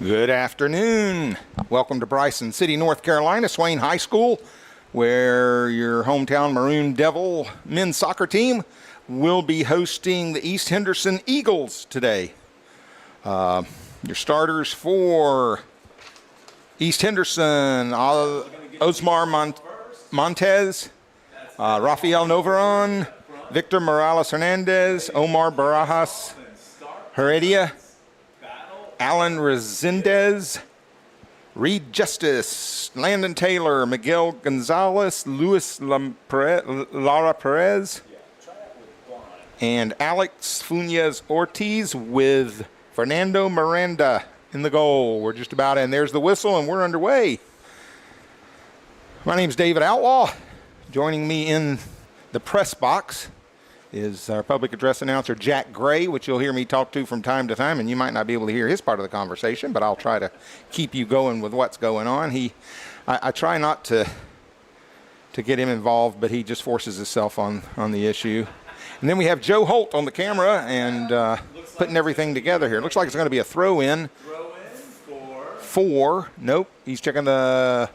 Good afternoon. Welcome to Bryson City, North Carolina, Swain High School, where your hometown Maroon Devil men's soccer team will be hosting the East Henderson Eagles today. Your starters for East Henderson, Osmar Montez, Rafael Novaron, Victor Morales Hernandez, Omar Barajas Heredia, Alan Resendez, Reed Justice, Landon Taylor, Miguel Gonzalez, Luis Lara Perez, and Alex Funes Ortiz with Fernando Miranda in the goal. We're just about in. There's the whistle, and we're underway. My name's David Outlaw. Joining me in the press box is our public address announcer, Jack Gray, which you'll hear me talk to from time to time, and you might not be able to hear his part of the conversation, but I'll try to keep you going with what's going on. I try not to get him involved, but he just forces himself on the issue. And then we have Joe Holt on the camera and putting everything together here. Looks like it's going to be a throw-in. Nope, he's checking the...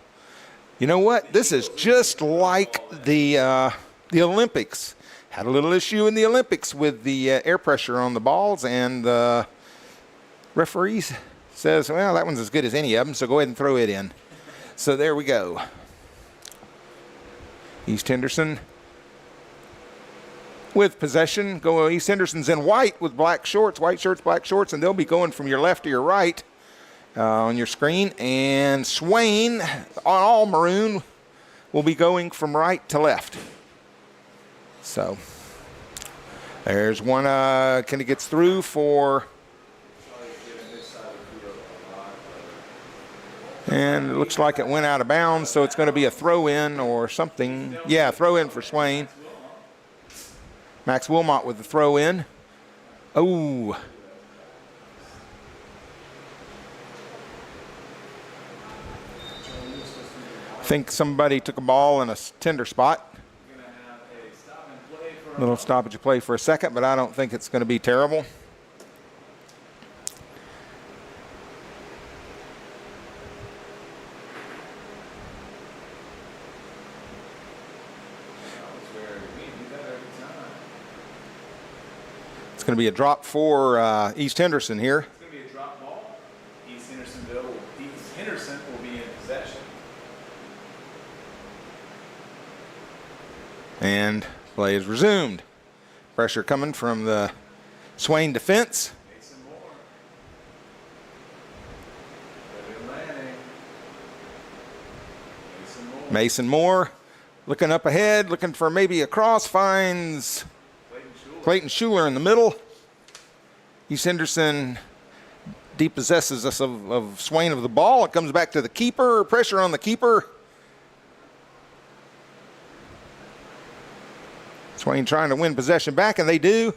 You know what? This is just like the Olympics. Had a little issue in the Olympics with the air pressure on the balls, and the referee says, well, that one's as good as any of them, so go ahead and throw it in. So there we go. East Henderson with possession. East Henderson's in white with black shorts, white shirts, black shorts, and they'll be going from your left to your right on your screen. And Swain, on all maroon, will be going from right to left. So there's one, kind of gets through for, and it looks like it went out of bounds, so it's going to be a throw-in or something. Yeah, throw-in for Swain. Max Wilmot with the throw-in. Oh. I think somebody took a ball in a tender spot. Little stoppage of play for a second, but I don't think it's going to be terrible. It's going to be a drop for East Henderson here. It's going to be a drop ball. East Henderson will be in possession. And play is resumed. Pressure coming from the Swain defense. Mason Moore looking up ahead, looking for maybe a cross, finds Clayton Schuler in the middle. East Henderson depossesses us of Swain of the ball. It comes back to the keeper, pressure on the keeper. Swain trying to win possession back, and they do.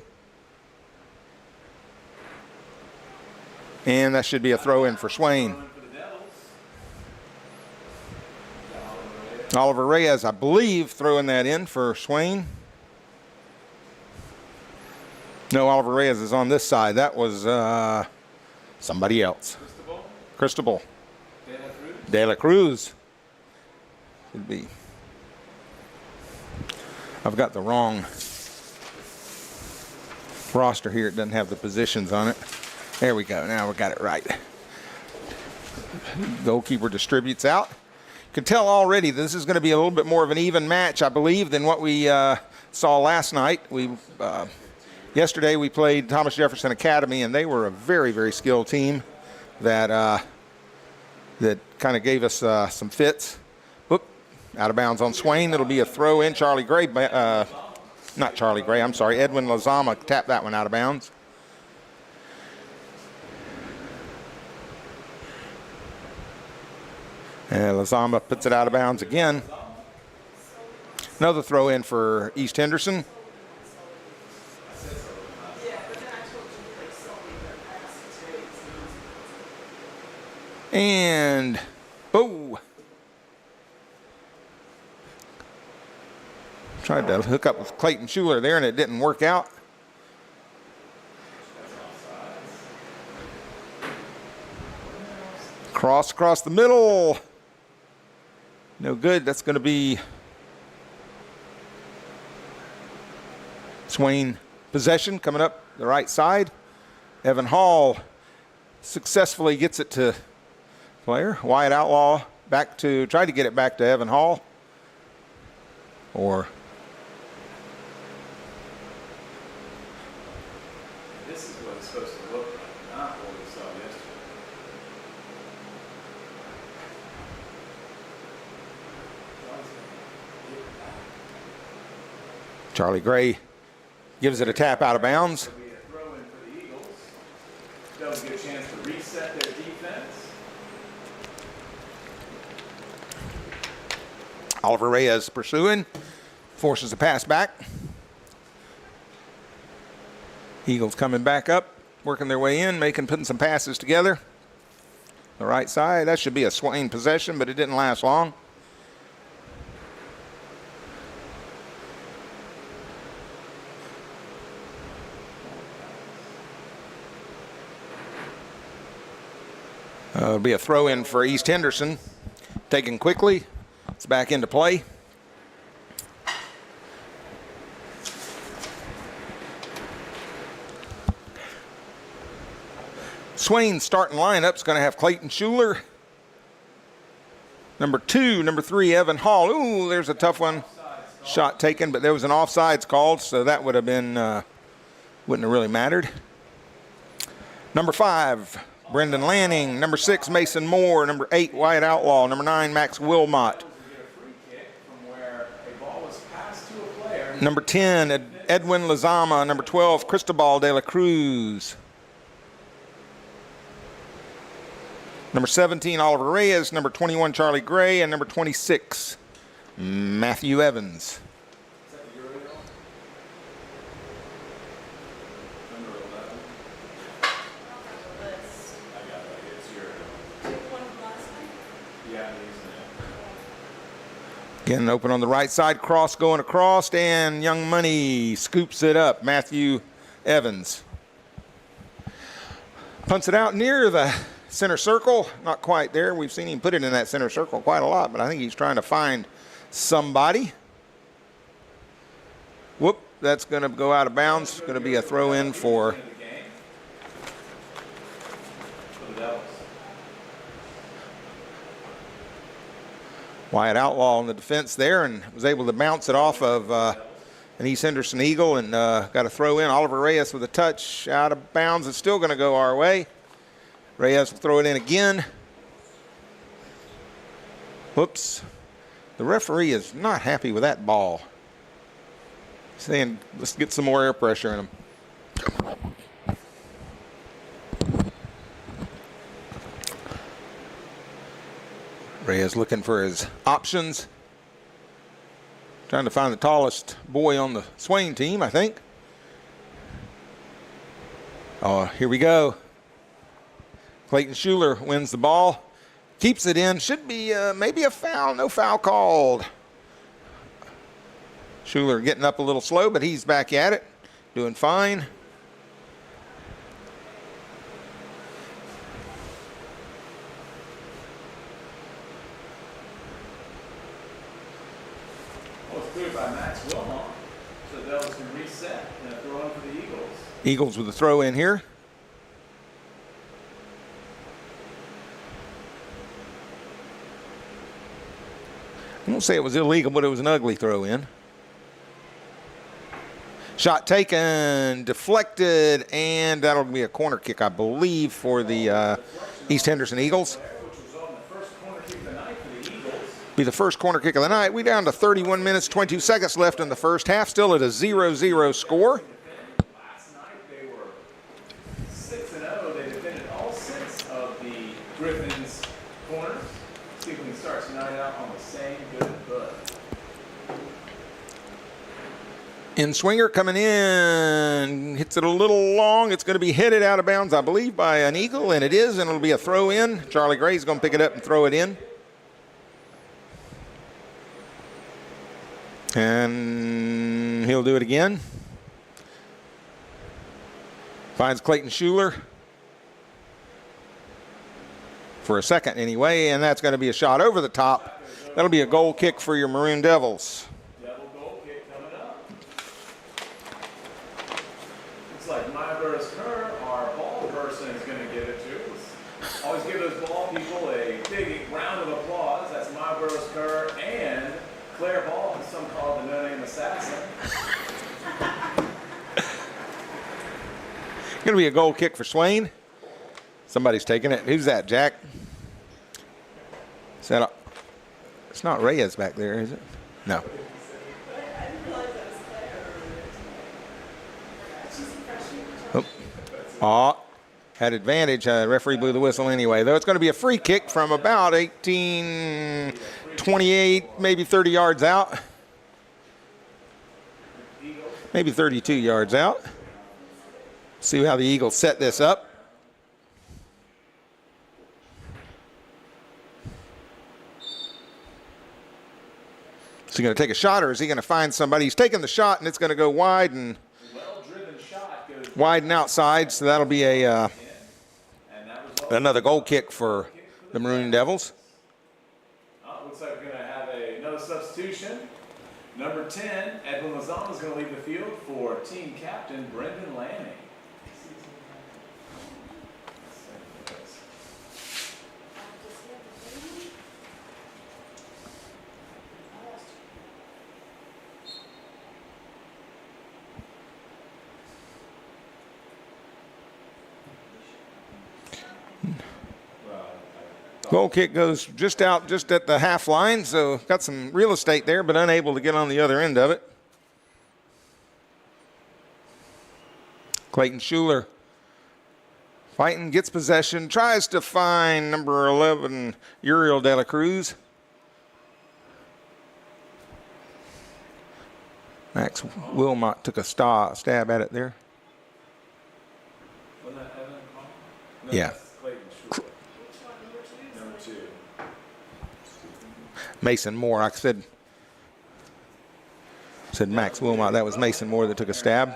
And that should be a throw-in for Swain. Oliver Reyes, I believe, throwing that in for Swain. No, Oliver Reyes is on this side. That was somebody else. Cristobal. De La Cruz. Should be. I've got the wrong roster here. It doesn't have the positions on it. There we go. Now we got it right. Goalkeeper distributes out. You can tell already this is going to be a little bit more of an even match, I believe, than what we saw last night. Yesterday we played Thomas Jefferson Academy, and they were a very, very skilled team that kind of gave us some fits. Out of bounds on Swain. It'll be a throw in. Charlie Gray, not Charlie Gray, I'm sorry. Edwin Lazama tapped that one out of bounds. And Lazama puts it out of bounds again. Another throw in for East Henderson. And, oh. Tried to hook up with Clayton Schuler there, and it didn't work out. Cross across the middle. No good. That's going to be Swain possession coming up the right side. Evan Hall successfully gets it to player. Wyatt Outlaw tried to get it back to Evan Hall. This is what it's supposed to look like, not what we saw yesterday. Charlie Gray gives it a tap out of bounds. It'll be a throw in for the Eagles. They'll get a chance to reset their defense. Oliver Reyes pursuing, forces a pass back. Eagles coming back up, working their way in, putting some passes together. The right side, that should be a Swain possession, but it didn't last long. It'll be a throw in for East Henderson. Taken quickly. It's back into play. Swain's starting lineup's going to have Clayton Schuler. Number 2, number 3, Evan Hall. Ooh, there's a tough one. Shot taken, but there was an offsides called, so that would have been, wouldn't have really mattered. Number 5, Brendan Lanning. Number 6, Mason Moore. Number 8, Wyatt Outlaw. Number 9, Max Wilmot. Number 10, Edwin Lazama. Number 12, Cristobal de la Cruz. Number 17, Oliver Reyes. Number 21, Charlie Gray. And number 26, Matthew Evans. Again, open on the right side, cross going across, and Young Money scoops it up. Matthew Evans punts it out near the center circle. Not quite there. We've seen him put it in that center circle quite a lot, but I think he's trying to find somebody. Whoop, that's going to go out of bounds. Going to be a throw in for Wyatt Outlaw on the defense there, and was able to bounce it off of an East Henderson Eagle, and got a throw in. Oliver Reyes with a touch out of bounds. It's still going to go our way. Reyes will throw it in again. Whoops. The referee is not happy with that ball. Saying, let's get some more air pressure in him. Reyes looking for his options. Trying to find the tallest boy on the Swain team, I think. Oh, here we go. Clayton Schuler wins the ball. Keeps it in. Should be maybe a foul. No foul called. Schuler getting up a little slow, but he's back at it. Doing fine. By Max Wilmot, so the Devils can reset and throw in for the Eagles. Eagles with a throw in here. I won't say it was illegal, but it was an ugly throw in. Shot taken, deflected, and that'll be a corner kick, I believe, for the East Henderson Eagles. Be the first corner kick of the night. We down to 31 minutes, 22 seconds left in the first half. Still at a 0-0 score. Last night they were 6-0. They defended all 6 of the Griffins corners. See if we can start tonight out on the same good foot. In swinger coming in, hits it a little long. It's going to be headed out of bounds, I believe, by an Eagle, and it is, and it'll be a throw in. Charlie Gray's going to pick it up and throw it in. And he'll do it again. Finds Clayton Schuler. for a second anyway, and that's going to be a shot over the top. That'll be a goal kick for your Maroon Devils. Devil goal kick coming up. Looks like Myers Kerr, our ball person, is going to give it to us. Always give those ball people a big round of applause. That's Myers Kerr and Claire Ball, who some call the no-name assassin. Going to be a goal kick for Swain. Somebody's taking it. Who's that, Jack? Is that it's not Reyes back there, is it? No. Oh, had advantage. Referee blew the whistle anyway, though. It's going to be a free kick from about 18, 28, maybe 30 yards out. Maybe 32 yards out. See how the Eagles set this up. Is he going to take a shot, or is he going to find somebody? He's taking the shot, and it's going to go wide and wide and outside. So that'll be a another goal kick for the Maroon Devils. Looks like we're going to have another substitution. Number 10, Edwin Lozano is going to leave the field for team captain Brendan Lanning. Goal kick goes just out, just at the half line, so got some real estate there, but unable to get on the other end of it. Clayton Schuler fighting, gets possession, tries to find number 11, Uriel De La Cruz. Max Wilmot took a stab at it there. Wasn't that Evan? No, Yeah. that's Clayton Schuler. Number 2. Mason Moore, I said Max Wilmot. That was Mason Moore that took a stab.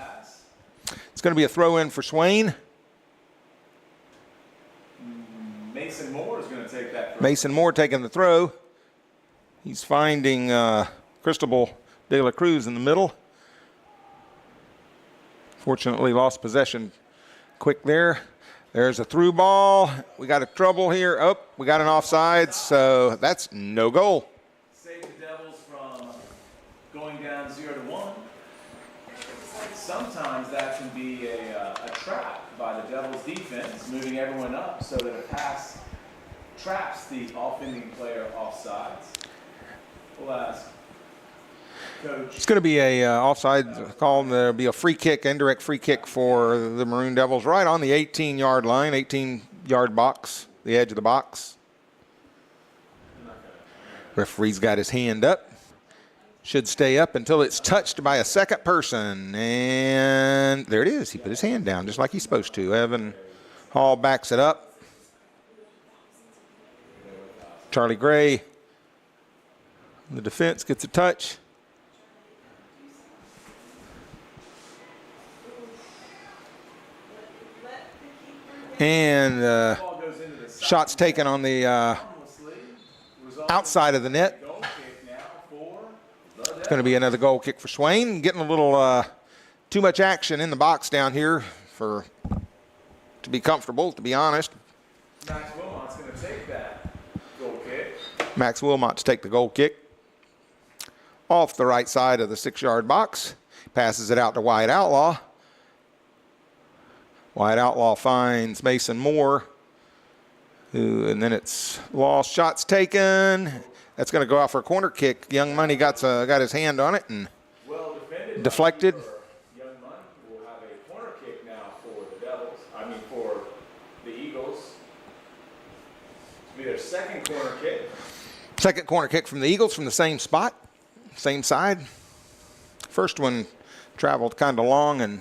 It's going to be a throw in for Swain. Mason Moore is going to take that. Mason Moore taking the throw. He's finding Cristobal De La Cruz in the middle. Fortunately, lost possession quick there. There's a through ball. We got a trouble here. Oh, we got an offside, so that's no goal. Save the Devils from going down 0-1. Sometimes that can be a trap by the Devils defense, moving everyone up so that a pass traps the offending player offsides. We'll ask Coach. It's going to be a offside call. There'll be a free kick, indirect free kick for the Maroon Devils right on the 18-yard line, 18-yard box, the edge of the box. Referee's got his hand up. Should stay up until it's touched by a second person. And there it is. He put his hand down just like he's supposed to. Evan Hall backs it up. Charlie Gray, the defense, gets a touch. And shots taken on the outside of the net. It's going to be another goal kick for Swain. Getting a little too much action in the box down here to be comfortable, to be honest. Max Wilmot's going to take that goal kick. Max Wilmot to take the goal kick. Off the right side of the 6-yard box. Passes it out to Wyatt Outlaw. Wyatt Outlaw finds Mason Moore. And then it's lost. Shots taken. That's going to go out for a corner kick. Young Money got his hand on it and deflected. Young Money will have a corner kick now for the Devils. For the Eagles. It'll be their second corner kick. Second corner kick from the Eagles from the same spot, same side. First one traveled kind of long, and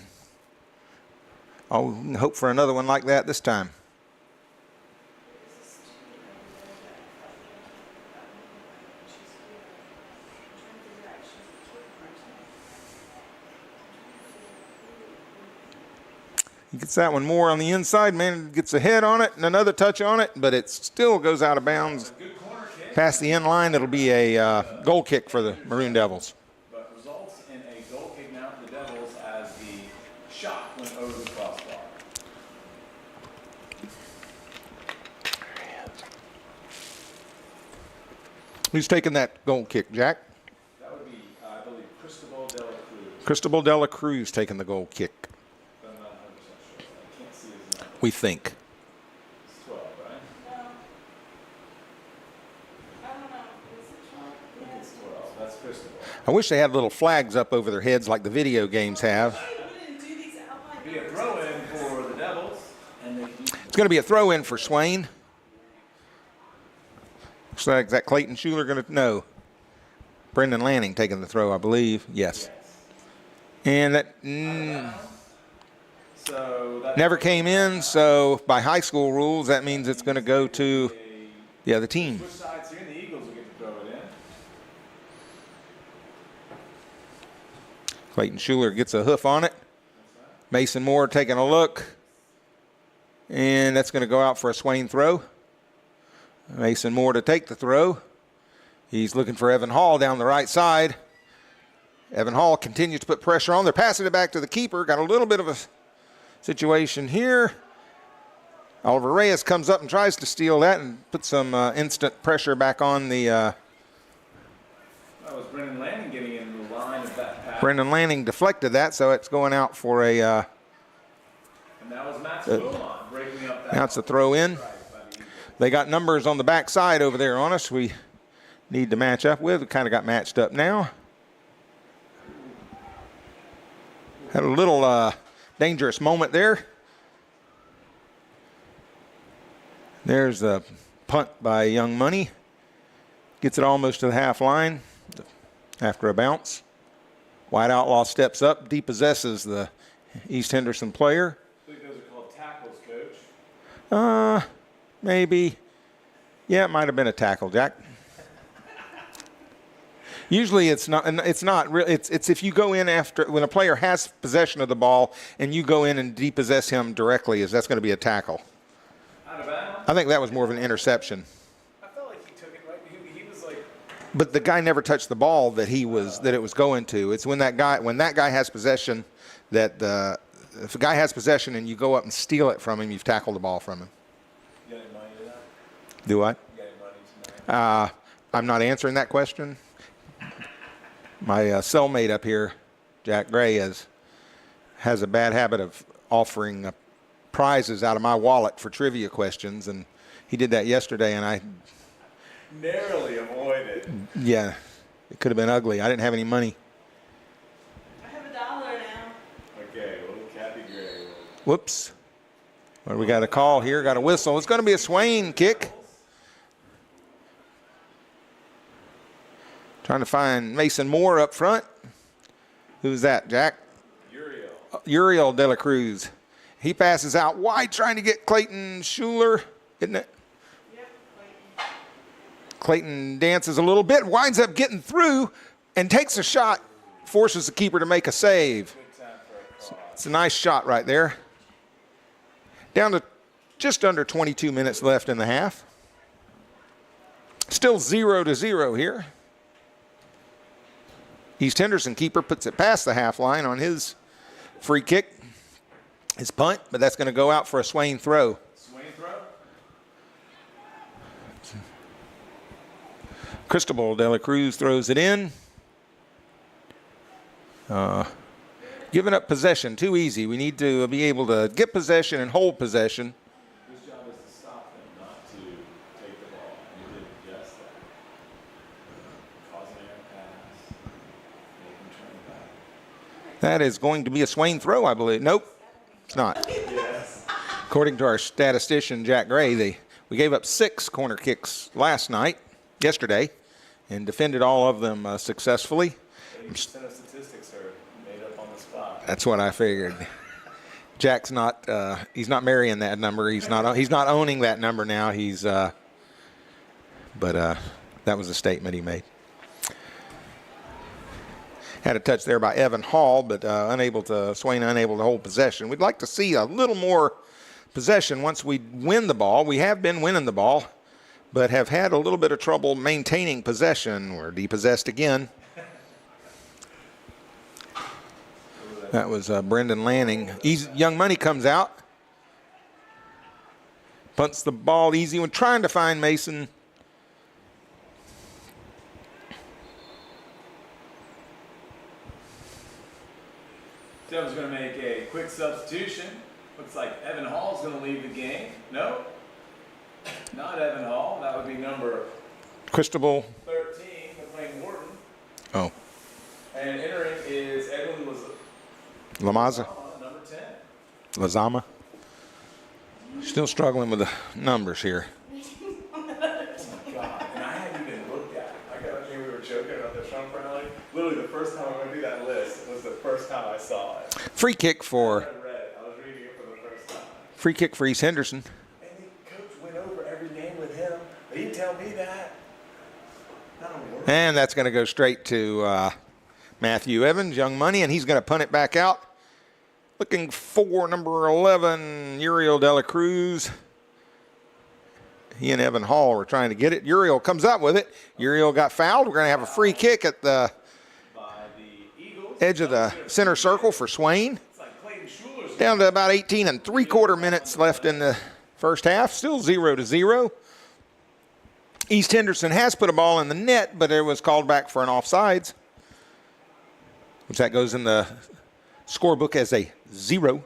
I'll hope for another one like that this time. He gets that one more on the inside. Man gets a head on it and another touch on it, but it still goes out of bounds. Good corner kick. Past the end line, it'll be a goal kick for the Maroon Devils. But results in a goal kick now for the Devils as the shot went over the crossbar. Who's taking that goal kick, Jack? That would be, I believe, Cristobal de la Cruz. Cristobal de la Cruz taking the goal kick, But I'm not 100% sure. I can't see his number. we think. It's 12, right? No. I don't know. Is it 12? I think Yeah, it's 12. That's Cristobal. I wish they had little flags up over their heads like the video games have. We didn't do these outline Be a numbers. throw-in for the Devils, and they can It's going to be a throw-in for Swain. Looks like that Clayton Schuler going to no. Brendan Lanning taking the throw, I believe. Yes. And that So that never came in. So by high school rules, that means it's going to go to the other team. switch sides here, and the Eagles will get to throw it in. Clayton Schuler gets a hoof on it. Mason Moore taking a look. And that's going to go out for a Swain throw. Mason Moore to take the throw. He's looking for Evan Hall down the right side. Evan Hall continues to put pressure on. They're passing it back to the keeper. Got a little bit of a situation here. Oliver Reyes comes up and tries to steal that and put some instant pressure back on the That was Brendan Lanning getting in the line of that pass. Brendan Lanning deflected that, so it's going out for a And that was Matt Swain breaking up that. now it's a throw in. They got numbers on the back side over there on us we need to match up with. We kind of got matched up now. Had a little dangerous moment there. There's a punt by Young Money. Gets it almost to the half line after a bounce. White Outlaw steps up, depossesses the East Henderson player. I think those are called tackles, Coach. Maybe. Yeah, it might have been a tackle, Jack. Usually it's not. It's not real. It's if you go in after when a player has possession of the ball and you go in and depossess him directly, that's going to be a tackle. Out of bounds. I think that was more of an interception. I felt like he took it right. He was like, But the guy never touched the ball that it was going to. It's when that guy has possession that if a guy has possession and you go up and steal it from him, you've tackled the ball from him. you got any money to that? Do I? You got any money tonight? I'm not answering that question. My cellmate up here, Jack Gray, has a bad habit of offering prizes out of my wallet for trivia questions, and he did that yesterday, and I Narrowly avoided. yeah, it could have been ugly. I didn't have any money. I have $1 now. Okay, little Kathy Gray. Whoops. Well, we got a call here, got a whistle. It's going to be a Swain kick. Trying to find Mason Moore up front. Who's that, Jack? Uriel de la Cruz. He passes out wide, trying to get Clayton Schuler, isn't it? Yep. Clayton. Clayton dances a little bit, winds up getting through, and takes a shot, forces the keeper to make a save. It's a nice shot right there. Down to just under 22 minutes left in the half. Still 0-0 here. East Henderson keeper puts it past the half line on his free kick, his punt, but that's going to go out for a Swain throw. Swain throw. Cristobal de la Cruz throws it in. Giving up possession, too easy. We need to be able to get possession and hold possession. His job is to stop him, not to take the ball. You did just that. Cause an air pass. Make him turn back. That is going to be a Swain throw, I believe. Nope, it's not. Yes. According to our statistician, Jack Gray, we gave up 6 corner kicks yesterday, and defended all of them successfully. 80% of statistics are made up on the spot. That's what I figured. Jack's not. He's not marrying that number. He's not owning that number now. But that was a statement he made. Had a touch there by Evan Hall, but Swain unable to hold possession. We'd like to see a little more possession once we win the ball. We have been winning the ball, but have had a little bit of trouble maintaining possession. We're depossessed again. That was Brendan Lanning. Young Money comes out. Punts the ball easy when trying to find Mason. Devils going to make a quick substitution. Looks like Evan Hall's going to leave the game. No, not Evan Hall. That would be number Cristobal 13, McLean Wharton. Oh. And entering is Edwin Lamaza. number 10. Lazama. Still struggling with the numbers here. God, and I hadn't even looked at it. I got we were joking about the Trump rally. Literally, the first time I went through that list was the first time I saw it. Free kick for I was reading it for the first time. free kick for East Henderson. And the coach went over every name with him. But he didn't tell me that. And that's going to go straight to Matthew Evans, Young Money, and he's going to punt it back out. Looking for number 11, Uriel De La Cruz. He and Evan Hall were trying to get it. Uriel comes up with it. Uriel got fouled. We're going to have a free kick at the edge of the center circle for Swain. Down to about 18 3/4 minutes left in the first half. Still 0-0. East Henderson has put a ball in the net, but it was called back for an offsides, which that goes in the scorebook as a 0.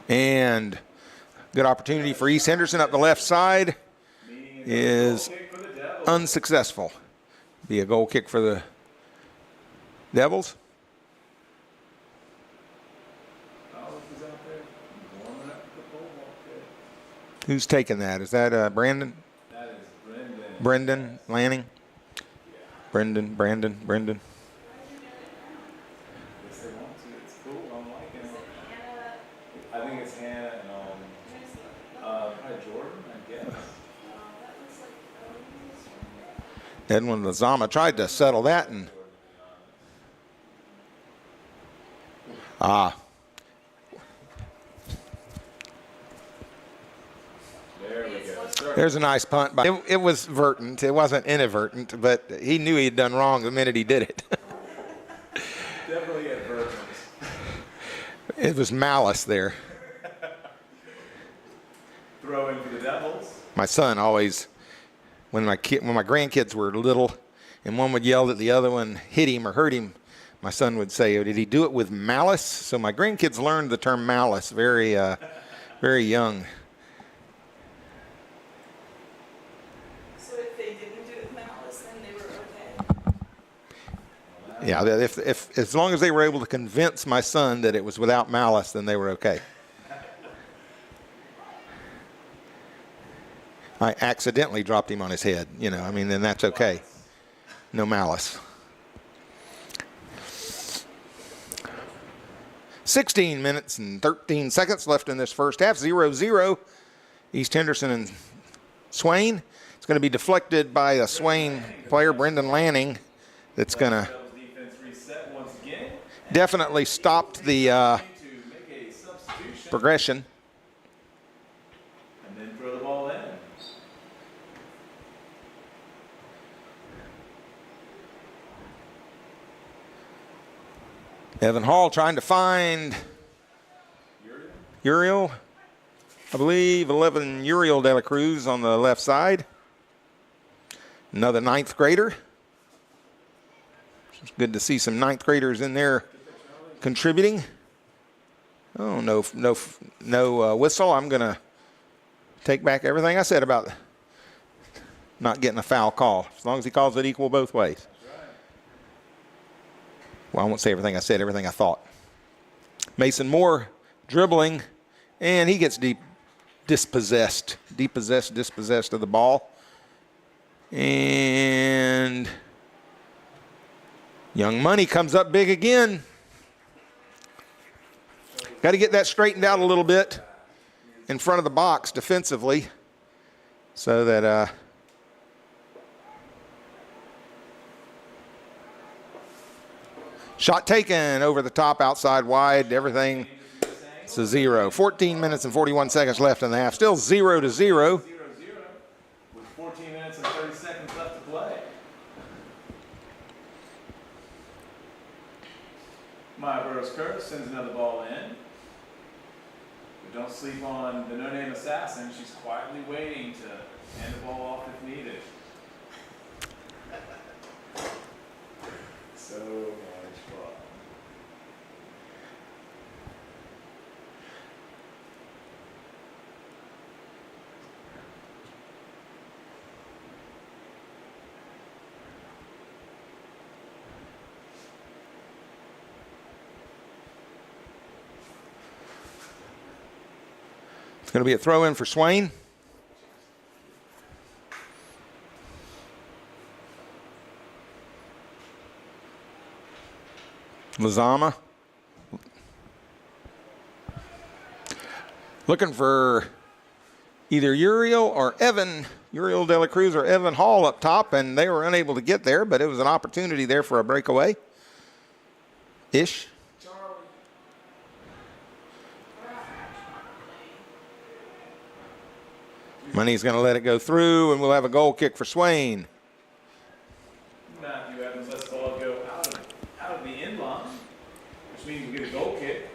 And good opportunity for East Henderson up the left side is unsuccessful. Be a goal kick for the Devils. Who's taking that? Is that Brandon? That is Brendan. Brendan Lanning? Yeah. Brandon. Yes, they want to. It's cool. I'm liking it. I think it's Hannah and probably Jordan, I guess. Edwin Lazama tried to settle that and There we go. there's a nice punt. It was verdant. It wasn't inadvertent, but he knew he had done wrong the minute he did it. Definitely advertent. It was malice there. Throw in for the Devils. My son always, when my grandkids were little and one would yell at the other one, hit him or hurt him, my son would say, "Oh, did he do it with malice?" So my grandkids learned the term malice very, very young. So if they didn't do it with malice, then they were okay. Yeah, if as long as they were able to convince my son that it was without malice, then they were okay. I accidentally dropped him on his head, then that's okay. No malice. 16 minutes and 13 seconds left in this first half, 0-0. East Henderson and Swain. It's going to be deflected by a Swain player, Brendan Lanning, that's going to definitely stopped the progression. And then throw the ball in. Evan Hall trying to find Uriel. I believe 11 Uriel De La Cruz on the left side. Another 9th grader. It's good to see some 9th graders in there contributing. Oh, no whistle. I'm going to take back everything I said about not getting a foul call, as long as he calls it equal both ways. Well, I won't say everything I said, everything I thought. Mason Moore dribbling, and he gets dispossessed of the ball. And Young Money comes up big again. Got to get that straightened out a little bit in front of the box defensively. so that shot taken over the top, outside wide, everything. It's a 0. 14 minutes and 41 seconds left in the half. Still 0-0. 0-0 with 14 minutes and 30 seconds left to play. Myborough's Kurt sends another ball in. But don't sleep on the no-name assassin. She's quietly waiting to hand the ball off if needed. So much fun. It's going to be a throw in for Swain. Lazama. Looking for either Uriel or Evan, Uriel De La Cruz or Evan Hall up top, and they were unable to get there, but it was an opportunity there for a breakaway. Ish. Money's going to let it go through, and we'll have a goal kick for Swain. Matthew Evans lets the ball go out of the end line, which means we get a goal kick.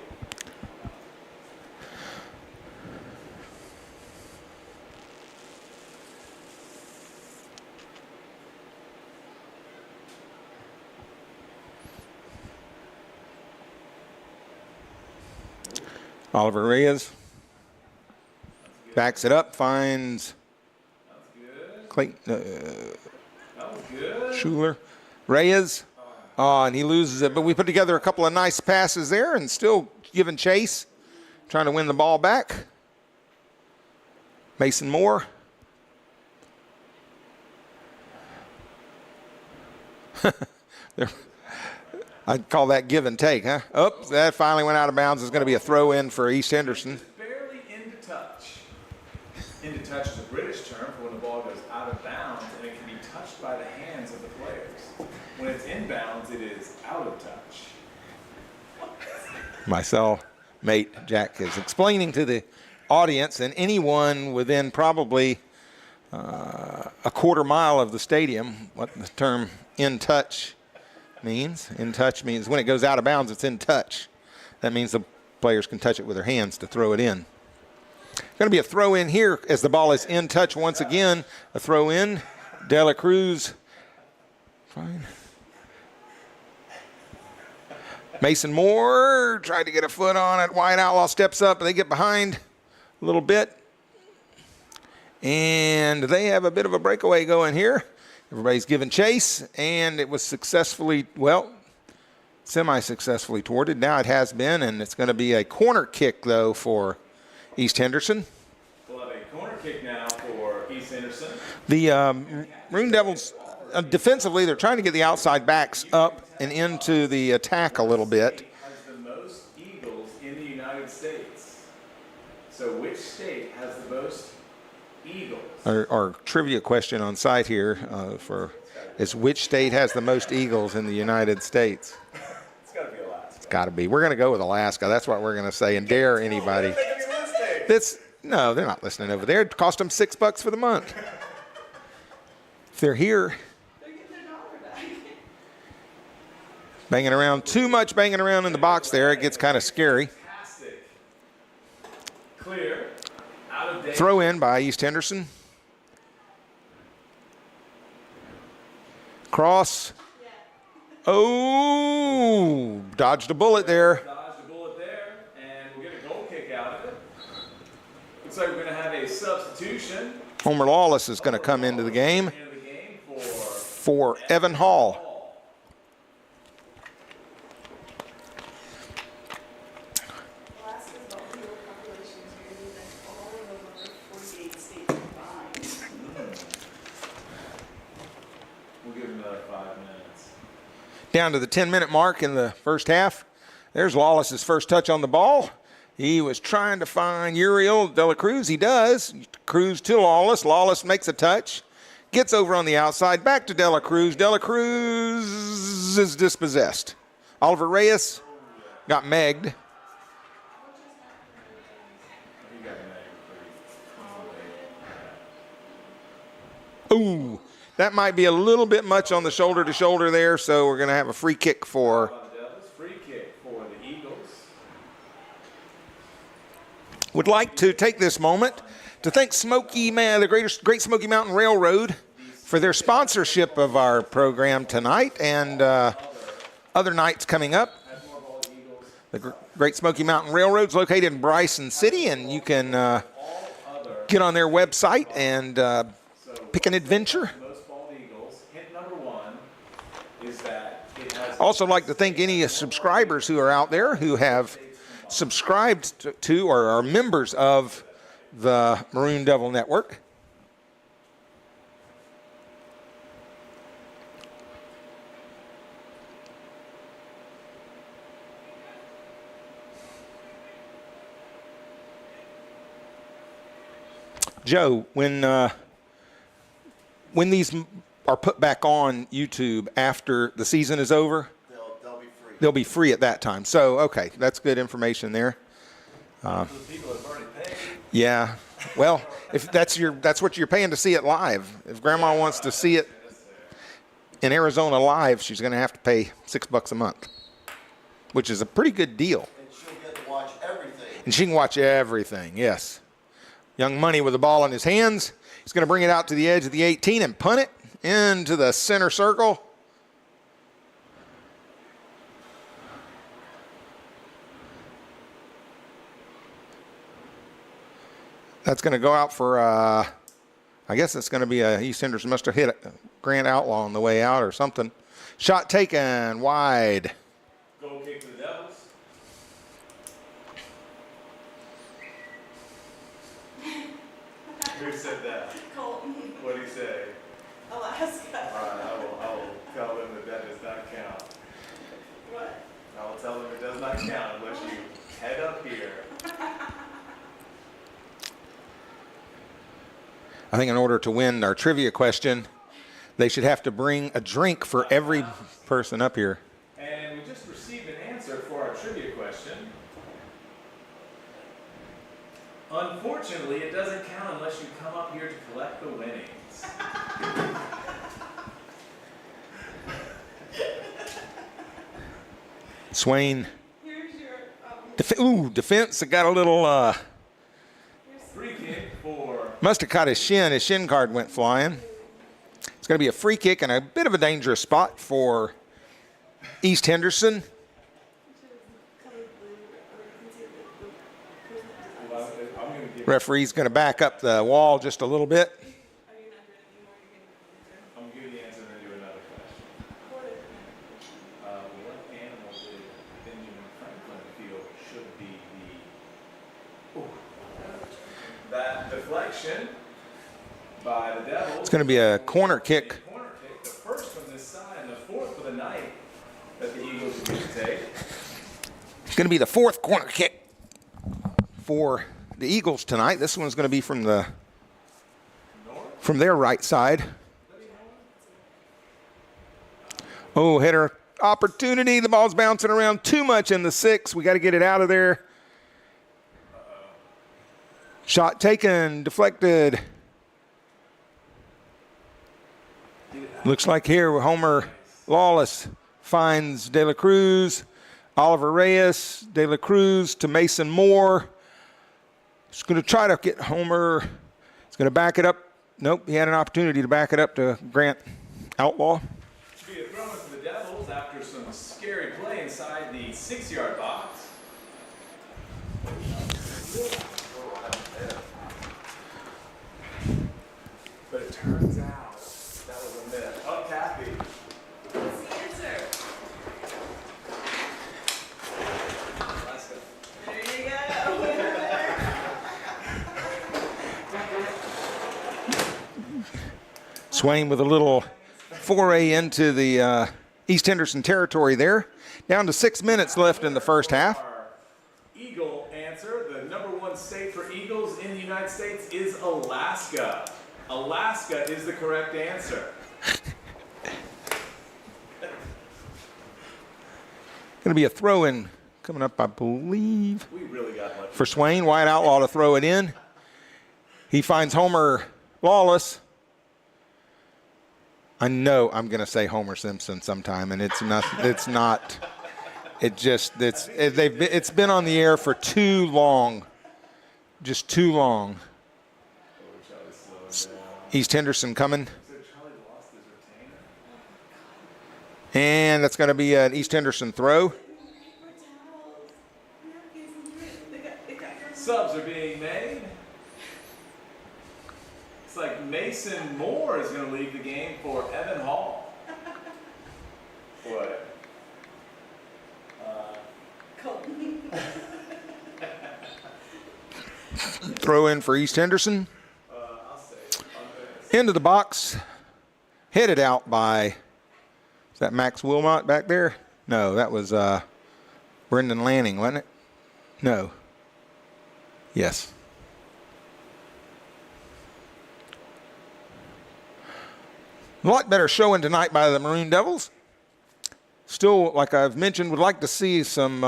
Oliver Reyes backs it up, finds Clayton, That was good. Schuler. Reyes, and he loses it. But we put together a couple of nice passes there and still giving chase, trying to win the ball back. Mason Moore. I'd call that give and take, huh? Oh, that finally went out of bounds. It's going to be a throw in for East Henderson. Barely into touch. Into touch is a British term for when the ball goes out of bounds and it can be touched by the hands of the players. When it's in bounds, it is out of touch. My cellmate Jack is explaining to the audience and anyone within probably a quarter mile of the stadium what the term in touch means. In touch means when it goes out of bounds, it's in touch. That means the players can touch it with their hands to throw it in. Going to be a throw in here as the ball is in touch once again. A throw in. De La Cruz. Fine. Mason Moore tried to get a foot on it. White Outlaw steps up. They get behind a little bit. And they have a bit of a breakaway going here. Everybody's giving chase, and it was successfully, well, semi-successfully thwarted. Now it has been, and it's going to be a corner kick, though, for East Henderson. We'll have a corner kick now for East Henderson. The Maroon Devils, defensively, they're trying to get the outside backs up and into the attack a little bit. Has the most Eagles in the United States. So which state has the most Eagles? Our trivia question on site here is which state has the most Eagles in the United States? It's got to be Alaska. It's got to be. We're going to go with Alaska. That's what we're going to say and dare anybody. No, they're not listening over there. It cost them $6 for the month. If they're here, They're getting their dollar back. banging around, too much banging around in the box there, it gets kind of scary. Fantastic. Clear. Out of danger. Throw in by East Henderson. Cross. Oh, dodged a bullet there. Dodged a bullet there, and we'll get a goal kick out of it. Looks like we're going to have a substitution. Homer Lawless is going to come into the game Into the game for Evan Hall. Alaska's volunteer population is greater than all of the other 48 states combined. We'll give him another 5 minutes. Down to the 10-minute mark in the first half. There's Lawless's first touch on the ball. He was trying to find Uriel De La Cruz. He does. Cruz to Lawless. Lawless makes a touch. Gets over on the outside. Back to De La Cruz. De La Cruz is dispossessed. Oliver Reyes got megged. Ooh, that might be a little bit much on the shoulder to shoulder there, so we're going to have a free kick for. Free kick for the Eagles. Would like to take this moment to thank the Great Smoky Mountain Railroad for their sponsorship of our program tonight and other nights coming up. The Great Smoky Mountain Railroad is located in Bryson City, and you can get on their website and pick an adventure. Also like to thank any subscribers who are out there who have subscribed to or are members of the Maroon Devil Network. Joe, when these are put back on YouTube after the season is over, they'll be free. they'll be free at that time. So, okay, that's good information there. The people have already paid. Yeah. Well, if that's what you're paying to see it live. If Grandma wants to see it in Arizona live, she's going to have to pay $6 a month, which is a pretty good deal. And she'll get to watch everything. And she can watch everything. Yes. Young Money with the ball in his hands. He's going to bring it out to the edge of the 18 and punt it into the center circle. That's going to go out for, I guess it's going to be East Henderson must have hit a Grant Outlaw on the way out or something. Shot taken wide. Goal kick to the Devils. Who said that? Colton, What did he say? Alaska. All right, I will tell them that does not count. What? I will tell them it does not count unless you head up here. I think in order to win our trivia question, they should have to bring a drink for every person up here. And we just received an answer for our trivia question. Unfortunately, it doesn't count unless you come up here to collect the winnings. Swain. Here's your, Defense. It got a little, Free kick for must have caught his shin. His shin guard went flying. It's going to be a free kick and a bit of a dangerous spot for East Henderson. Referee's going to back up the wall just a little bit. I'm going to give you the answer and then do another question. What animal did Benjamin Franklin feel should be that deflection by the Devils? It's going to be a corner kick. Corner kick, the first from this side and the fourth for the night that the Eagles are going to take. It's going to be the fourth corner kick for the Eagles tonight. This one's going to be from their right side. Oh, header opportunity. The ball's bouncing around too much in the 6. We got to get it out of there. Shot taken, deflected. Looks like here Homer Lawless finds De La Cruz. Oliver Reyes, De La Cruz to Mason Moore. He's going to try to get Homer. He's going to back it up. Nope, he had an opportunity to back it up to Grant Outlaw. Should be a throw for the Devils after some scary play inside the 6-yard box. But it turns out that was a myth. Oh, Kathy. What's the answer? Alaska. There you go. Swain with a little foray into the East Henderson territory there. Down to 6 minutes left in the first half. Our Eagle answer, one state for eagles in the United States is Alaska. Alaska is the correct answer. Going to be a throw-in coming up, I believe, We really got lucky. for Swain. Wide outlaw to throw it in. He finds Homer Lawless. I know I'm going to say Homer Simpson sometime, and it's not. It's not. It's been on the air for too long, just too long. East Henderson coming, and that's going to be an East Henderson throw. Subs are being made. It's like Mason Moore is going to leave the game for Evan Hall. What? Colton. Throw in for East Henderson. I'll say it. Into the box, headed out by, is that Max Wilmot back there? No, that was Brendan Lanning, wasn't it? No. Yes. A lot better showing tonight by the Maroon Devils. Still, like I've mentioned, would like to see some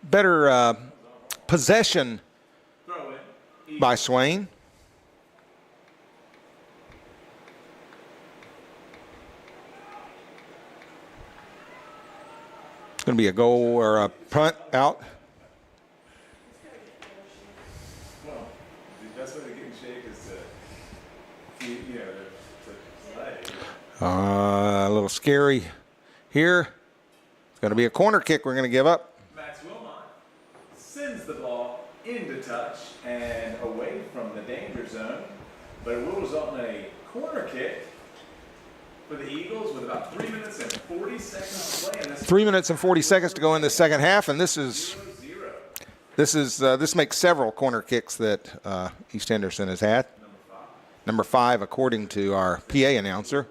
better possession Throw it. by Swain. It's going to be a goal or a punt out. Well, the best way to get in shape is to play. A little scary here. It's going to be a corner kick we're going to give up. Max Wilmot sends the ball into touch and away from the danger zone, but it will result in a corner kick for the Eagles with about 3 minutes and 40 seconds to play in this. 3 minutes and 40 seconds to go in the second half, and this makes several corner kicks that East Henderson has had. Number 5, according to our PA announcer.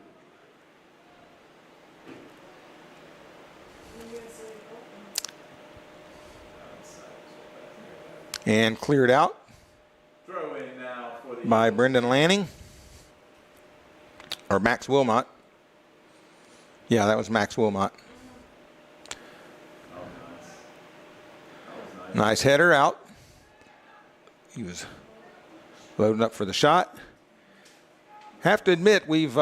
And cleared out Throw in now for the by Eagles. Brendan Lanning. Or Max Wilmot. Yeah, that was Max Wilmot. Nice header out. He was loading up for the shot. Have to admit, we've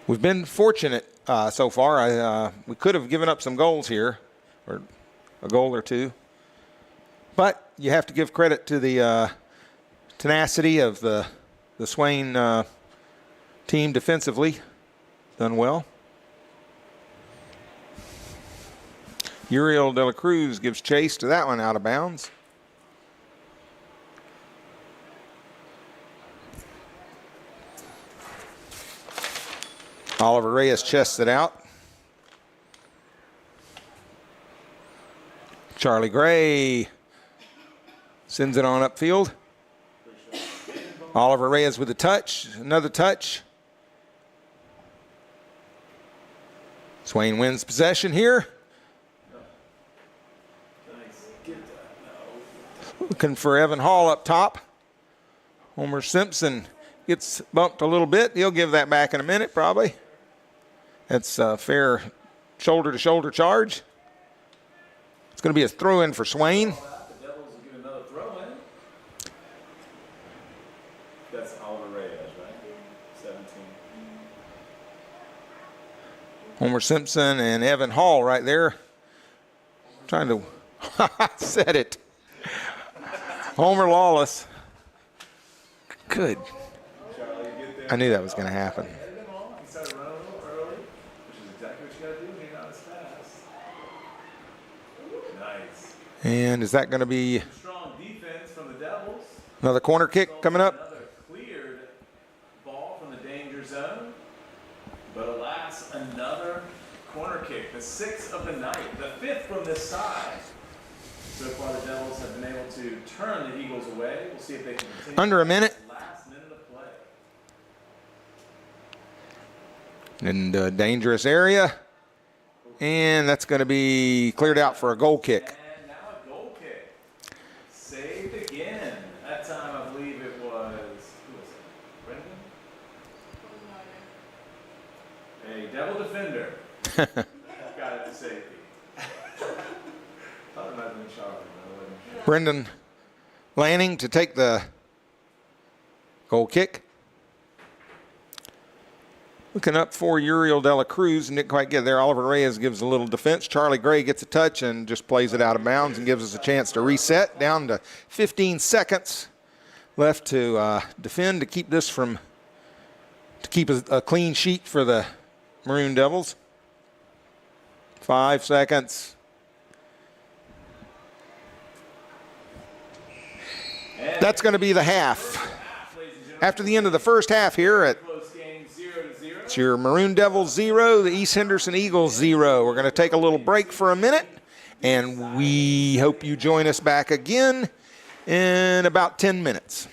been fortunate so far. We could have given up some goals here, or a goal or two. But you have to give credit to the tenacity of the Swain team defensively. Done well. Uriel De La Cruz gives chase to that one out of bounds. Oliver Reyes chests it out. Charlie Gray sends it on upfield. Oliver Reyes with a touch, another touch. Swain wins possession here. Looking for Evan Hall up top. Homer Simpson gets bumped a little bit. He'll give that back in a minute probably. That's a fair shoulder-to-shoulder charge. It's going to be a throw-in for Swain. The Devils will get another throw in. That's Oliver Reyes, right? 17. Homer Simpson and Evan Hall right there. Trying to said it. Homer Lawless. Good. Charlie, get there. I knew that was going to happen. Headed him on. He started running a little early, which is exactly what you got to do when you're not as fast. Nice. And is that going to be Strong defense from the Devils. another corner kick coming up? Another cleared ball from the danger zone. But alas, another corner kick. The 6th of the night. The 5th from this side. So far, the Devils have been able to turn the Eagles away. We'll see if they can continue. Under a minute. Last minute of play. In the dangerous area. And that's going to be cleared out for a goal kick. And now a goal kick. Saved again. That time I believe it was, who was it? Brendan? A devil defender. Got it to safety. Thought it might have been Charlie. but I wasn't sure. Brendan Lanning to take the goal kick. Looking up for Uriel De La Cruz and didn't quite get there. Oliver Reyes gives a little defense. Charlie Gray gets a touch and just plays it out of bounds and gives us a chance to reset. Down to 15 seconds left to defend to keep this from, to keep a clean sheet for the Maroon Devils. 5 seconds. That's going to be the half. After the end of the first half here at Close game 0-0. it's your Maroon Devils 0, the East Henderson Eagles 0. We're going to take a little break for a minute, and we hope you join us back again in about 10 minutes.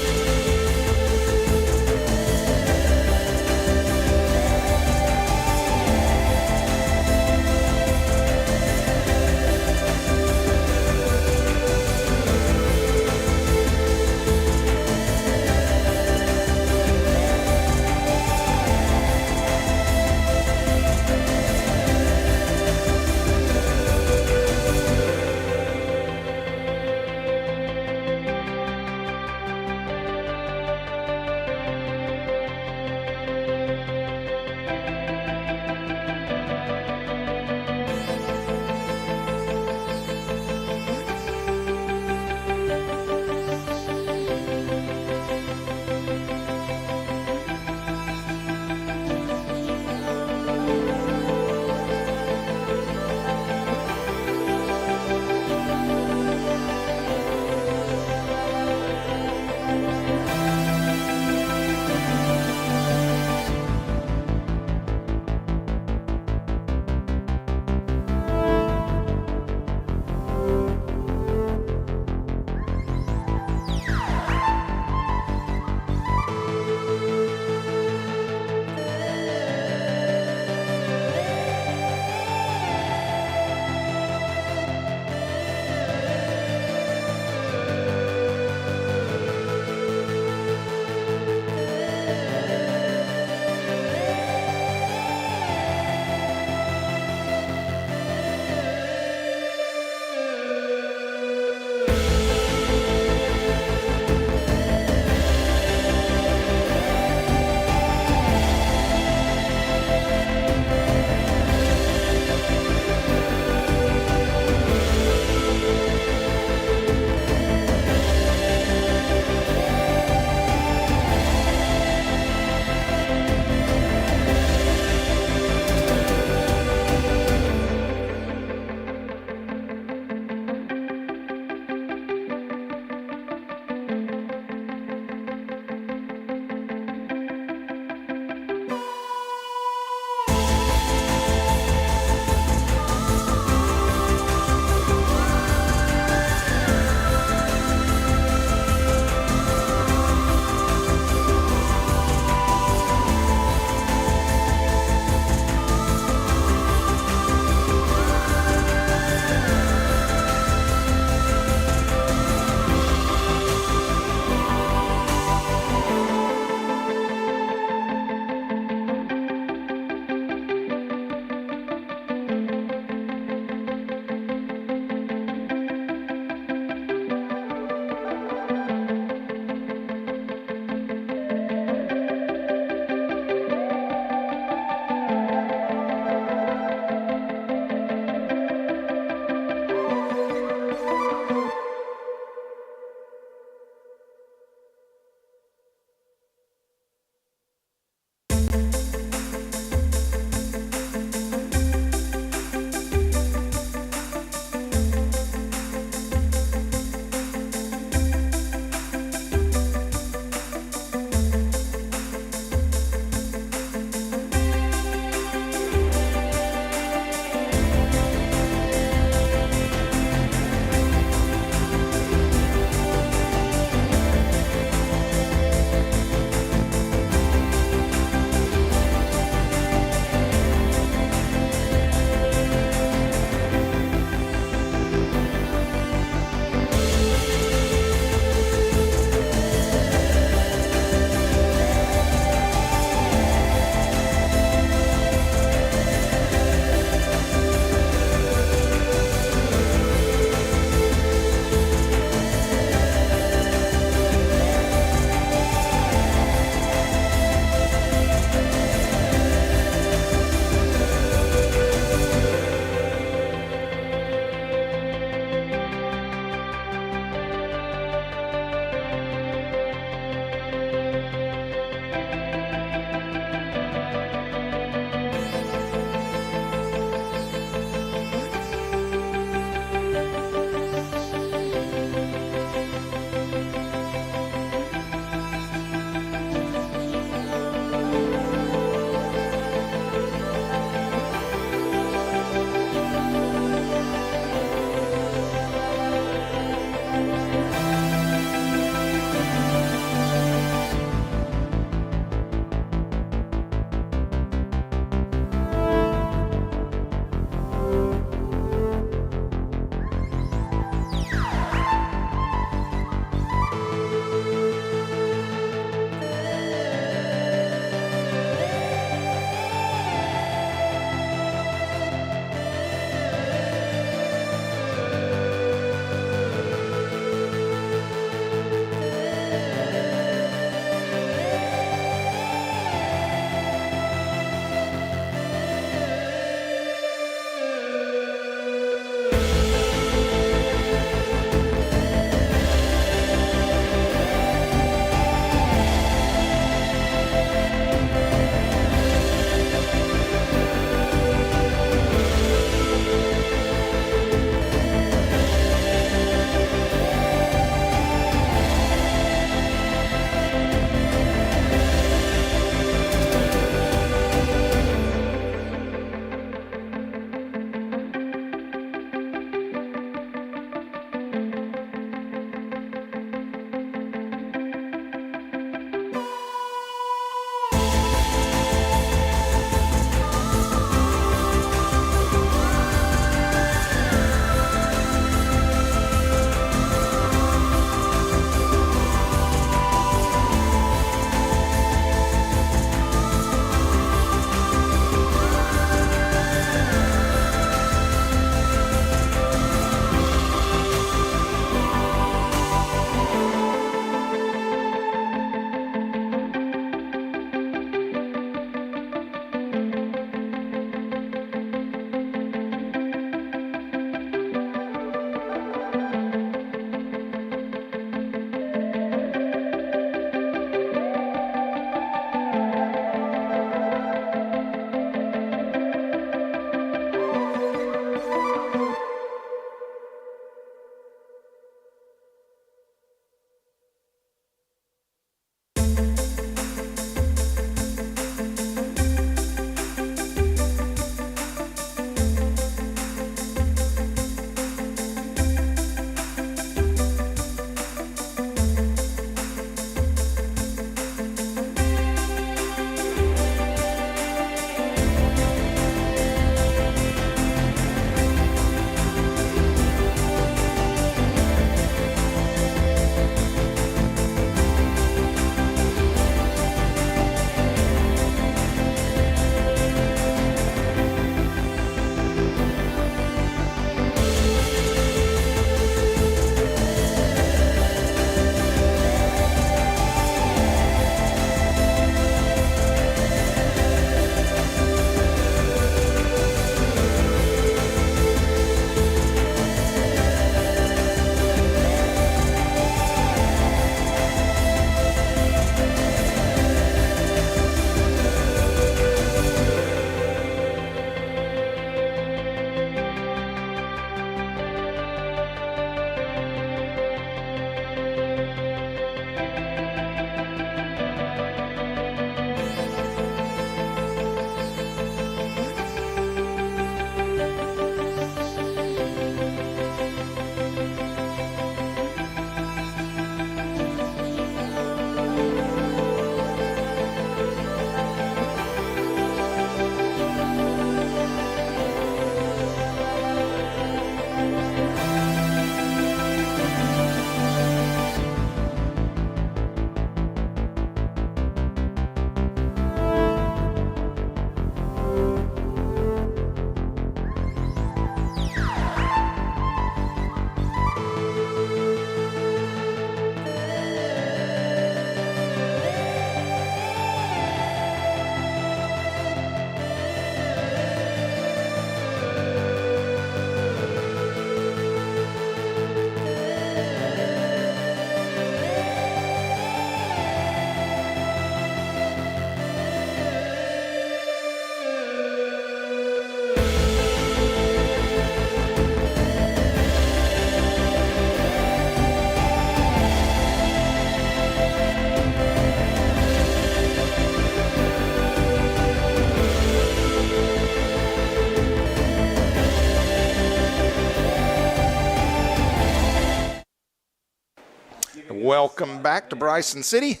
Welcome back to Bryson City,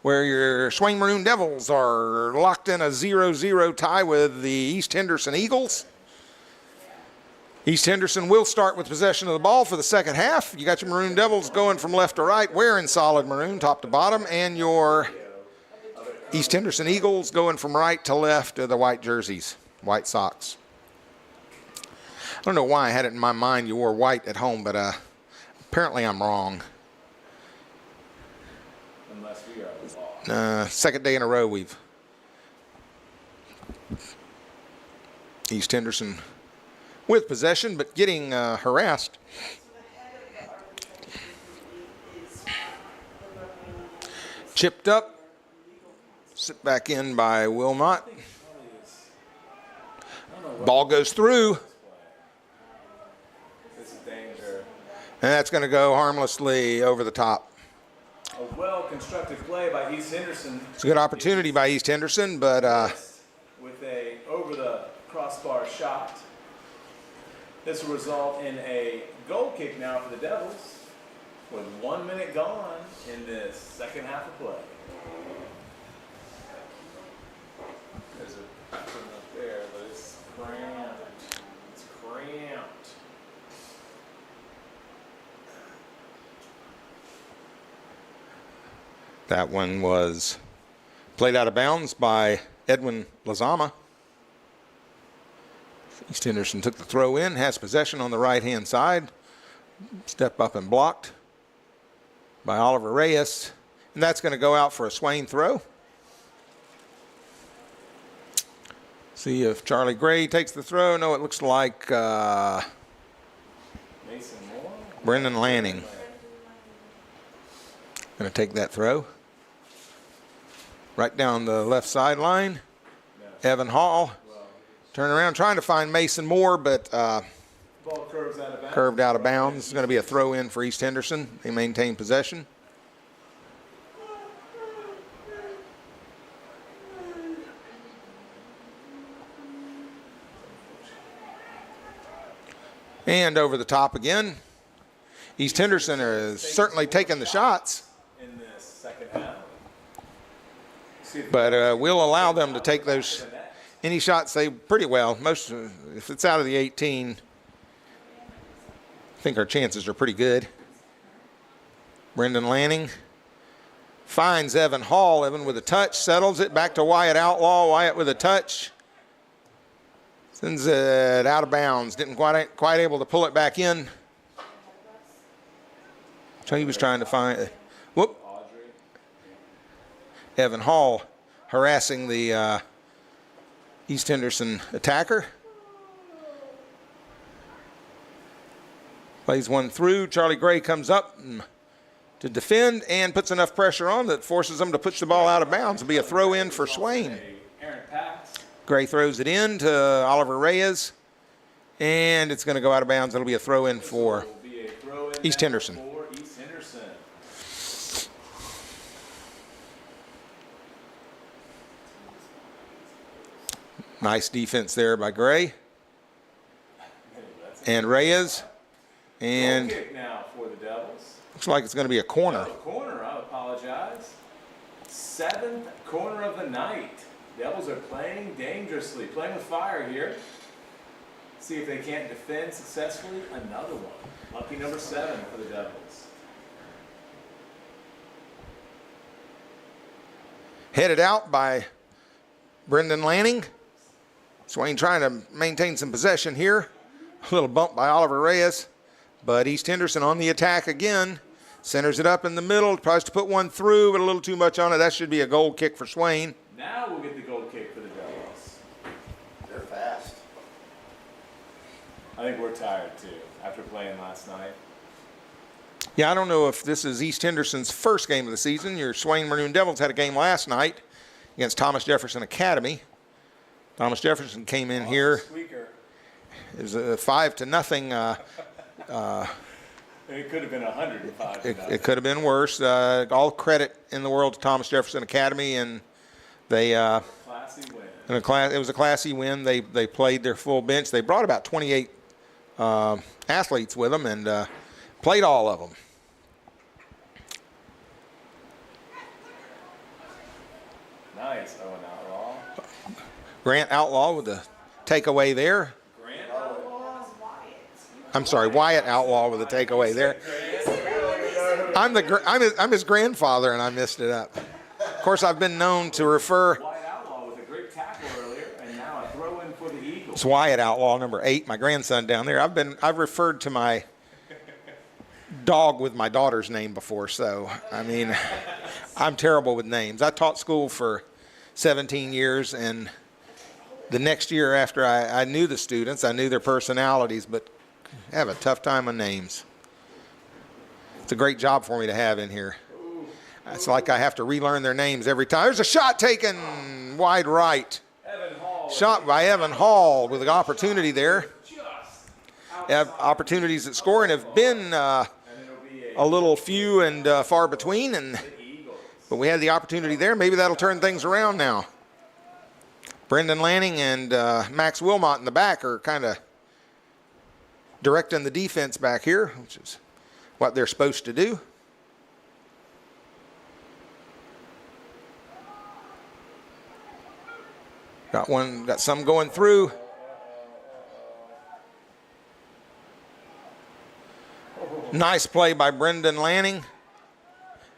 where your Swain Maroon Devils are locked in a 0-0 tie with the East Henderson Eagles. East Henderson will start with possession of the ball for the second half. You got your Maroon Devils going from left to right, wearing solid maroon top to bottom, and your East Henderson Eagles going from right to left to the white jerseys, white socks. I don't know why I had it in my mind you wore white at home, but apparently I'm wrong. Unless we are the law. Second day in a row we've East Henderson with possession, but getting harassed. Chipped up, sit back in by Wilmot. Ball goes through, This is danger. and that's going to go harmlessly over the top. A well-constructed play by East Henderson. It's a good opportunity by East Henderson, but With a over-the-crossbar shot. This will result in a goal kick now for the Devils with 1 minute gone in this second half of play. There's a bathroom up there, but it's cramped. It's cramped. that one was played out of bounds by Edwin Lazama. East Henderson took the throw in, has possession on the right-hand side. Step up and blocked by Oliver Reyes. And that's going to go out for a Swain throw. See if Charlie Gray takes the throw. No, it looks like Mason Moore. Brendan Lanning going to take that throw. Right down the left sideline. Evan Hall. Turn around, trying to find Mason Moore, but Ball curves out of bounds. curved out of bounds. It's going to be a throw in for East Henderson. They maintain possession. And over the top again. East Henderson is certainly taking the shots, In this second half. See if but we'll allow them to take those any shots they pretty well. Most, if it's out of the 18, I think our chances are pretty good. Brendan Lanning finds Evan Hall. Evan with a touch, settles it back to Wyatt Outlaw. Wyatt with a touch. Sends it out of bounds. Didn't quite able to pull it back in. So he was trying to find. Whoop. Audrey. Evan Hall harassing the East Henderson attacker. Plays one through. Charlie Gray comes up to defend and puts enough pressure on that forces them to push the ball out of bounds. It'll be a throw in for Swain. A errant pass. Gray throws it in to Oliver Reyes, and it's going to go out of bounds. It'll be a throw in for Will be a throw in East now Henderson. For East Henderson. Nice defense there by Gray and Reyes. And Goal kick now for the Devils. looks like it's going to be a corner. Corner, I apologize. Seventh corner of the night. Devils are playing dangerously, playing with fire here. See if they can't defend successfully. Another one. Lucky number 7 for the Devils. Headed out by Brendan Lanning. Swain trying to maintain some possession here. A little bump by Oliver Reyes. But East Henderson on the attack again. Centers it up in the middle. Tries to put one through, but a little too much on it. That should be a goal kick for Swain. Now we'll get the goal kick for the Devils. They're fast. I think we're tired too after playing last night. Yeah, I don't know if this is East Henderson's first game of the season. Your Swain Maroon Devils had a game last night against Thomas Jefferson Academy. Thomas Jefferson came in here. Squeaker. It was a 5-0. It could have been 105. It could have been worse. All credit in the world to Thomas Jefferson Academy, and they Classy win. it was a classy win. They played their full bench. They brought about 28 athletes with them and played all of them. Nice. Owen Outlaw. Grant Outlaw with the takeaway there. Grant Outlaws Wyatt. I'm sorry, Wyatt Outlaw with the takeaway there. I'm his grandfather, and I missed it up. Of course, I've been known to refer. Wyatt Outlaw with a great tackle earlier, and now a throw in for the Eagles. It's Wyatt Outlaw, number 8, my grandson down there. I've referred to my dog with my daughter's name before, so I mean, I'm terrible with names. I taught school for 17 years, and the next year after I knew the students, I knew their personalities, but I have a tough time with names. It's a great job for me to have in here. It's like I have to relearn their names every time. There's a shot taken wide right. Evan Hall. Shot by Evan Hall with an opportunity there. Opportunities at scoring have been a little few and far between, but we had the opportunity there. Maybe that'll turn things around now. Brendan Lanning and Max Wilmot in the back are kind of directing the defense back here, which is what they're supposed to do. Got some going through. Nice play by Brendan Lanning.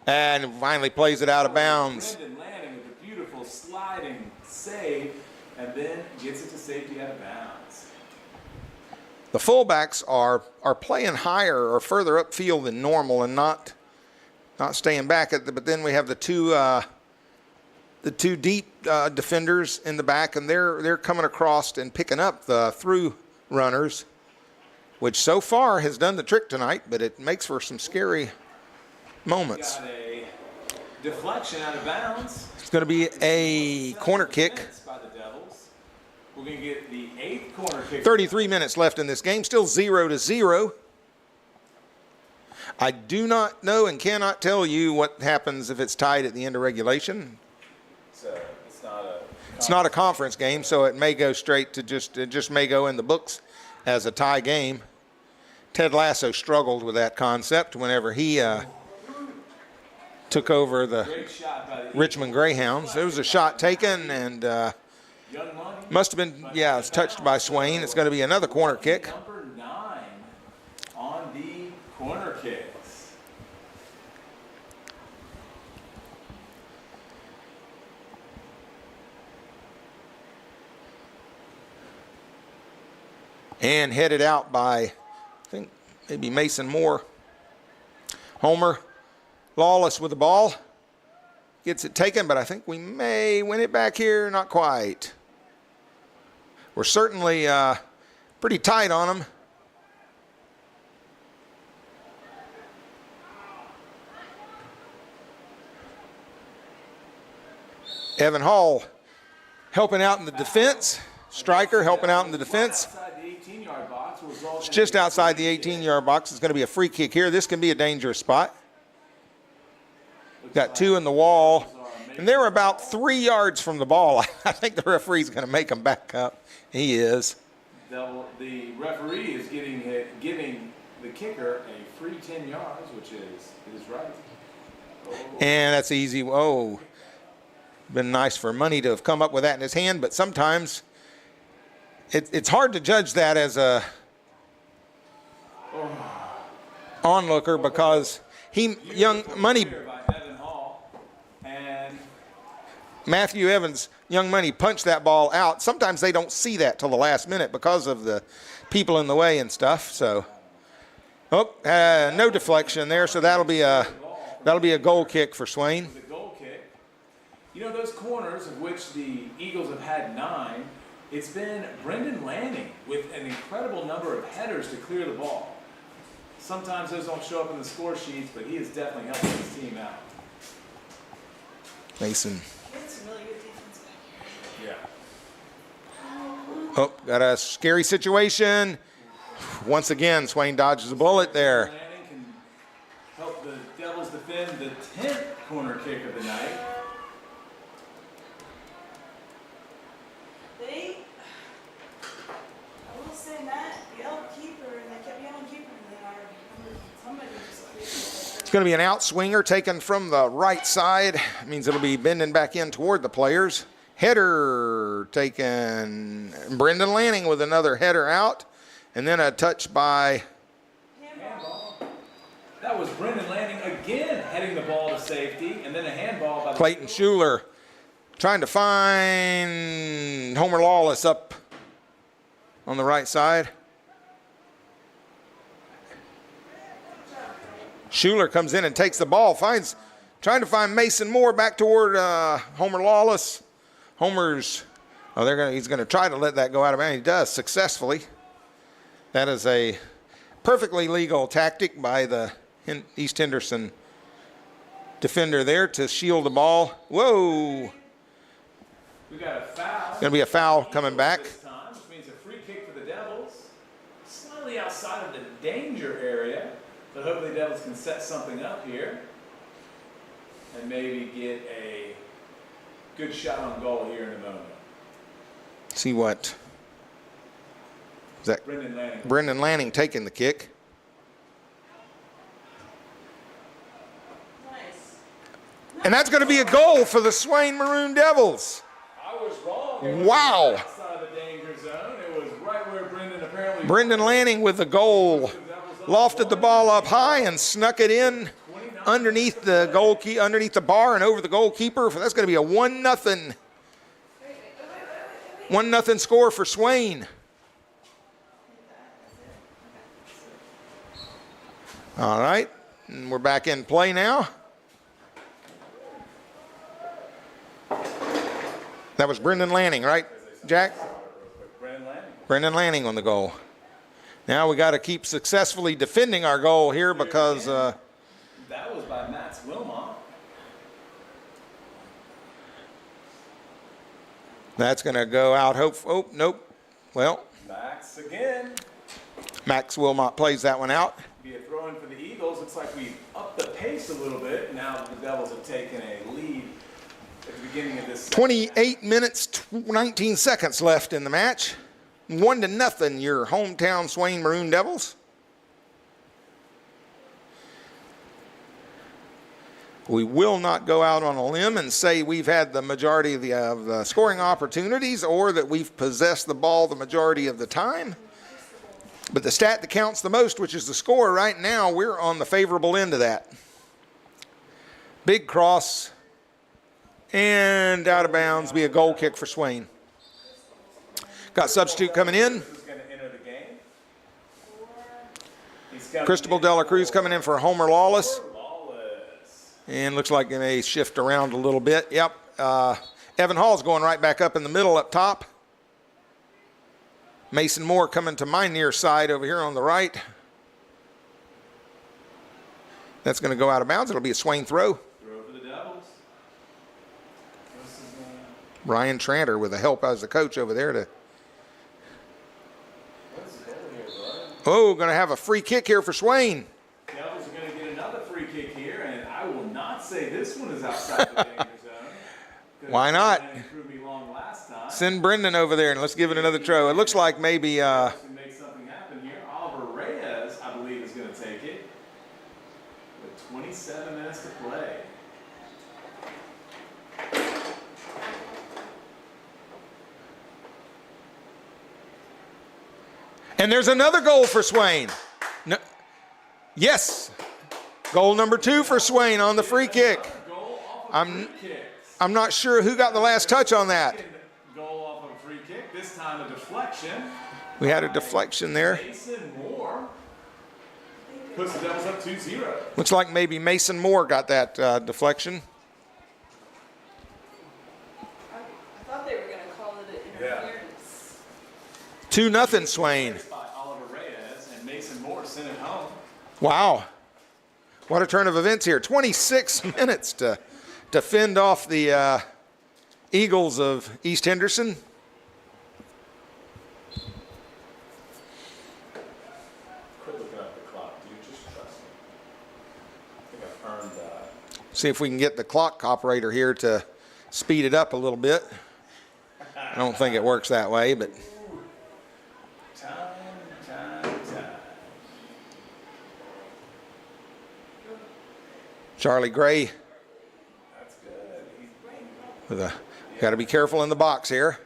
And finally plays it out of bounds. Brendan Lanning with a beautiful sliding save, and then gets it to safety out of bounds. The fullbacks are playing higher or further upfield than normal and not staying back at but then we have the two deep defenders in the back, and they're coming across and picking up the through runners, which so far has done the trick tonight, but it makes for some scary moments. Got a deflection out of bounds. It's going to be a corner kick. By the Devils. We're going to get the 8th corner kick. 33 minutes left in this game, still 0-0. I do not know and cannot tell you what happens if it's tied at the end of regulation. So It's not a conference game, so it may go straight to it just may go in the books as a tie game. Ted Lasso struggled with that concept whenever he took over the great shot by the Richmond Greyhounds. There was a shot taken, and Young Money. must have been, yeah, it's touched by Swain. It's going to be another corner kick. Number 9 on the corner kicks. And headed out by, I think, maybe Mason Moore. Homer Lawless with the ball. Gets it taken, but I think we may win it back here. Not quite. We're certainly pretty tight on them. Evan Hall helping out in the defense. Striker helping out in the defense. Outside the 18-yard box will result It's in just outside the 18-yard box. It's going to be a free kick here. This can be a dangerous spot. Got 2 in the wall. And they're about 3 yards from the ball. I think the referee's going to make them back up. He is. the referee is giving the kicker a free 10 yards, which is right. Oh. And that's easy. Oh, been nice for Money to have come up with that in his hand, but sometimes it's hard to judge that as a onlooker because young Money, By Evan Hall, and Matthew Evans, young Money punched that ball out. Sometimes they don't see that till the last minute because of the people in the way and stuff. So, no deflection there. So that'll be a goal kick for Swain. the goal kick. You know, those corners of which the Eagles have had 9, it's been Brendan Lanning with an incredible number of headers to clear the ball. Sometimes those don't show up in the score sheets, but he is definitely helping his team out. Mason. He had some really good defense back here. Yeah. Oh, got a scary situation. Once again, Swain dodges a bullet there. Lanning can help the Devils defend the 10th corner kick of the night. I will say, Matt yelled keeper, and they kept yelling keeper, and then somebody just cleared it. It's going to be an outswinger taken from the right side. It means it'll be bending back in toward the players. Header taken. Brendan Lanning with another header out. And then a touch by Handball. That was Brendan Lanning again heading the ball to safety, and then a handball by Clayton Schuler trying to find Homer Lawless up on the right side. Schuler comes in and takes the ball, trying to find Mason Moore back toward Homer Lawless. He's going to try to let that go out of bounds. He does successfully. That is a perfectly legal tactic by the East Henderson defender there to shield the ball. Whoa! We got a foul. Going to be a foul coming back. This time, which means a free kick for the Devils. Slightly outside of the danger area, but hopefully the Devils can set something up here and maybe get a good shot on goal here in a moment. See what? Is that Brendan Lanning. Brendan Lanning taking the kick? Nice. And that's going to be a goal for the Swain Maroon Devils. I was wrong. It was Wow. outside of the danger zone. It was right where Brendan apparently. Brendan Lanning with the goal. Lofted the ball up high and snuck it in underneath the goalkeeper, underneath the bar and over the goalkeeper. That's going to be a 1-0 score for Swain. All right, and we're back in play now. That was Brendan Lanning, right, Jack? Brendan Lanning. Brendan Lanning on the goal. Now we got to keep successfully defending our goal here because That was by Max Wilmot. that's going to go out. Oh, nope. Well, Max again. Max Wilmot plays that one out. Be a throw in for the Eagles. Looks like we upped the pace a little bit now that the Devils have taken a lead at the beginning of this second 28 minutes, 19 seconds left in the match. 1-0, your hometown Swain Maroon Devils. We will not go out on a limb and say we've had the majority of the scoring opportunities or that we've possessed the ball the majority of the time. But the stat that counts the most, which is the score right now, we're on the favorable end of that. Big cross and out of bounds, be a goal kick for Swain. Got substitute coming in. Who's going to enter the game? He's coming Cristobal in De La Cruz for coming in for Homer Lawless. Lawless. And looks like they may shift around a little bit. Yep. Evan Hall's going right back up in the middle up top. Mason Moore coming to my near side over here on the right. That's going to go out of bounds. It'll be a Swain throw. Throw for the Devils. This is, Ryan Tranter with the help as the coach over there to. what's the goal here, bud? Oh, going to have a free kick here for Swain. Devils are going to get another free kick here, and I will not say this one is outside the danger zone. Why not? Lanning proved me wrong last time. Send Brendan over there and let's give it another throw. It looks like maybe Can make something happen here. Oliver Reyes, I believe, is going to take it. With 27 minutes to play. and there's another goal for Swain. No, yes. Goal number 2 for Swain on the free kick. Goal off of I'm- free kicks. I'm not sure who got the last touch on that. Goal off of a free kick. This time a deflection. We had a deflection there. Mason Moore puts the Devils up 2-0. Looks like maybe Mason Moore got that deflection. I thought they were going to call it an interference. 2-0 Swain. By Oliver Reyes, and Mason Moore sent it home. Wow. What a turn of events here. 26 minutes to fend off the Eagles of East Henderson. Quit looking at the clock, dude. Just trust me. I think I've earned that. See if we can get the clock operator here to speed it up a little bit. I don't think it works that way, but Time. Charlie Gray That's good. with a, got to be careful in the box here.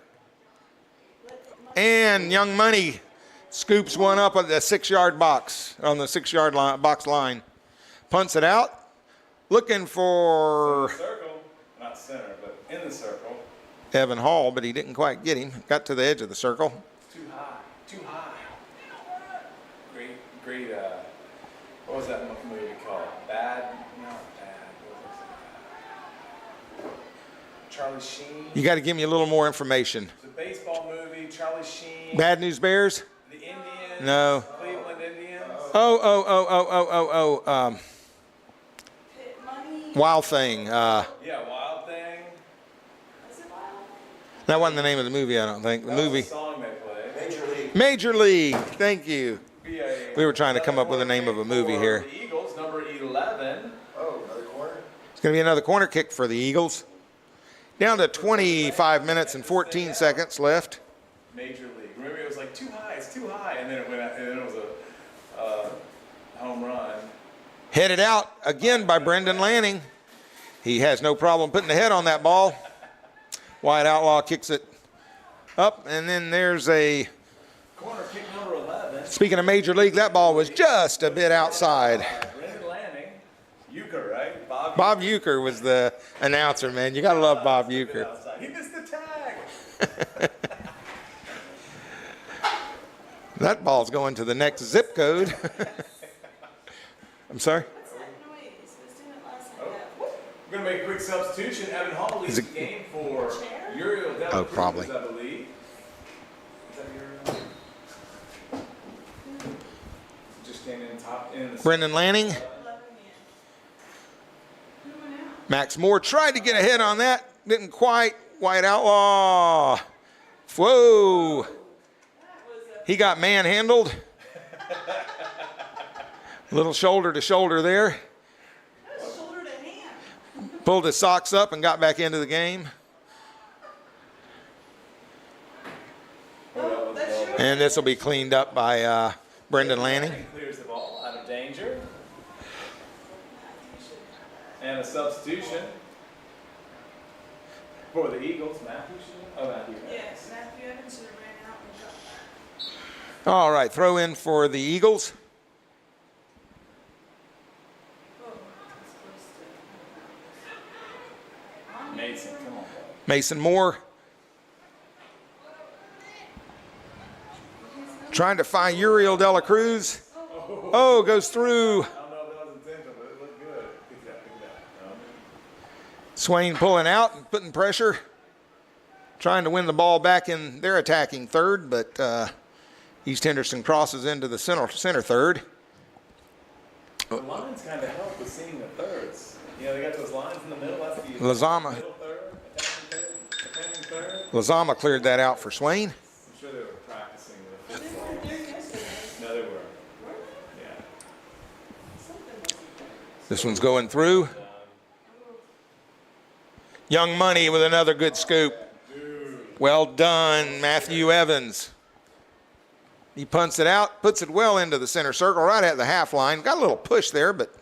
And Young Money scoops one up at the 6-yard box, on the 6-yard box line. Punts it out, looking for Circle, not center, but in the circle. Evan Hall, but he didn't quite get him. Got to the edge of the circle. Too high. Too high. Great, what was that movie called? Bad? Not bad. What was it? Charlie Sheen. You got to give me a little more information. It's a baseball movie. Charlie Sheen. Bad News Bears? The Indians. No. Cleveland Indians. Pit money. Wild Thing. Yeah, Wild Thing. Was it wild? That wasn't the name of the movie, I don't think. The That was movie. the song they played. Major League. Major League. Thank you. BA. We were trying to come up with a name of a movie For here. The Eagles, number 11. Oh, another corner. It's going to be another corner kick for the Eagles. Down to 25 minutes and 14 seconds left. Major League. Remember, it was like too high. It's too high, and then it went out, and then it was a home run. Headed out again by Brendan Lanning. He has no problem putting the head on that ball. Wyatt Outlaw kicks it up, and then there's a, Corner kick number 11. speaking of Major League, that ball was just a bit outside. Brendan Lanning. Euchre, right? Bob Euchre was the announcer, man. You got to love Bob Euchre. Outside. He missed the tag. That ball's going to the next zip code. I'm sorry? What's that noise? It was doing it last night. Oh. Yeah. We're going to make a quick substitution. Evan Hall leads Is the it- game for Chair? Uriel Dela Oh, Cruz, probably. I believe. Is that Uriel? Just came in top in the Brendan Lanning. 11 in. Who went out? Max Moore tried to get ahead on that. Didn't quite. Wyatt Outlaw. Whoa. That was a He got manhandled. Little shoulder to shoulder there. that was shoulder to hand. Pulled his socks up and got back into the game. Oh, that's your. And this will be cleaned up by Brendan Lanning. Clears the ball out of danger. And a substitution for the Eagles. Matthew should. Oh, Matthew. Yes, Matthew Evans should have ran out and got. All right, throw in for the Eagles. Oh, that's close to. Mason, come on. Mason Moore trying to find Uriel Dela Cruz. Oh, goes through. I don't know if that was intentional, but it looked good. Pick that. Swain pulling out and putting pressure. Trying to win the ball back in their attacking third, but East Henderson crosses into the center third. The lines kind of help with seeing the thirds. You know, they got those lines in the middle. That's the Lazama. middle third, attacking third. Lazama cleared that out for Swain. I'm sure they were practicing with They it. weren't there yesterday. No, they were. Were Yeah. they? Something must have been. This one's going through. Young Money with another good scoop. Well done, Matthew Evans. He punts it out, puts it well into the center circle, right at the half line. Got a little push there, but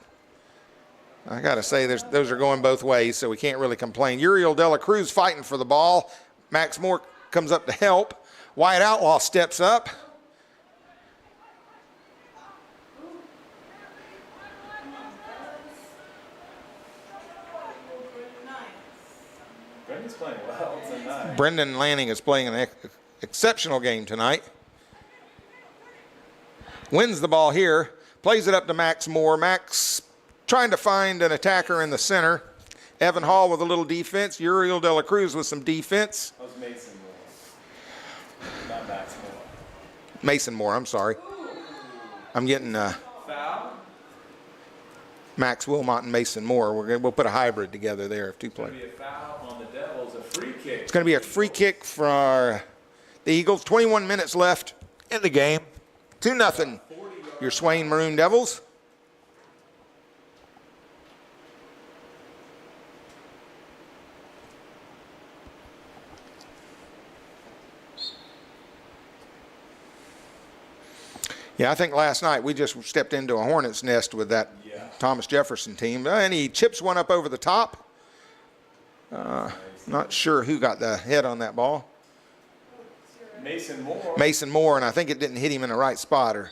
I got to say those are going both ways, so we can't really complain. Uriel Dela Cruz fighting for the ball. Max Moore comes up to help. Wyatt Outlaw steps up. Brendan's playing well tonight. Brendan Lanning is playing an exceptional game tonight. Wins the ball here, plays it up to Max Moore. Max trying to find an attacker in the center. Evan Hall with a little defense. Uriel Dela Cruz with some defense. That was Mason Moore. Not Max Moore. Mason Moore, I'm sorry. I'm getting Foul. Max Wilmot and Mason Moore. We'll put a hybrid together there of two Going players. to be a foul on the Devils. A free kick. It's going to be a free kick for the Eagles. 21 minutes left in the game. 2-0. Your Swain Maroon Devils. Yeah, I think last night we just stepped into a hornet's nest with that Thomas Jefferson team. And he chips one up over the top. Not sure who got the head on that ball. Mason Moore. Mason Moore, and I think it didn't hit him in the right spot, or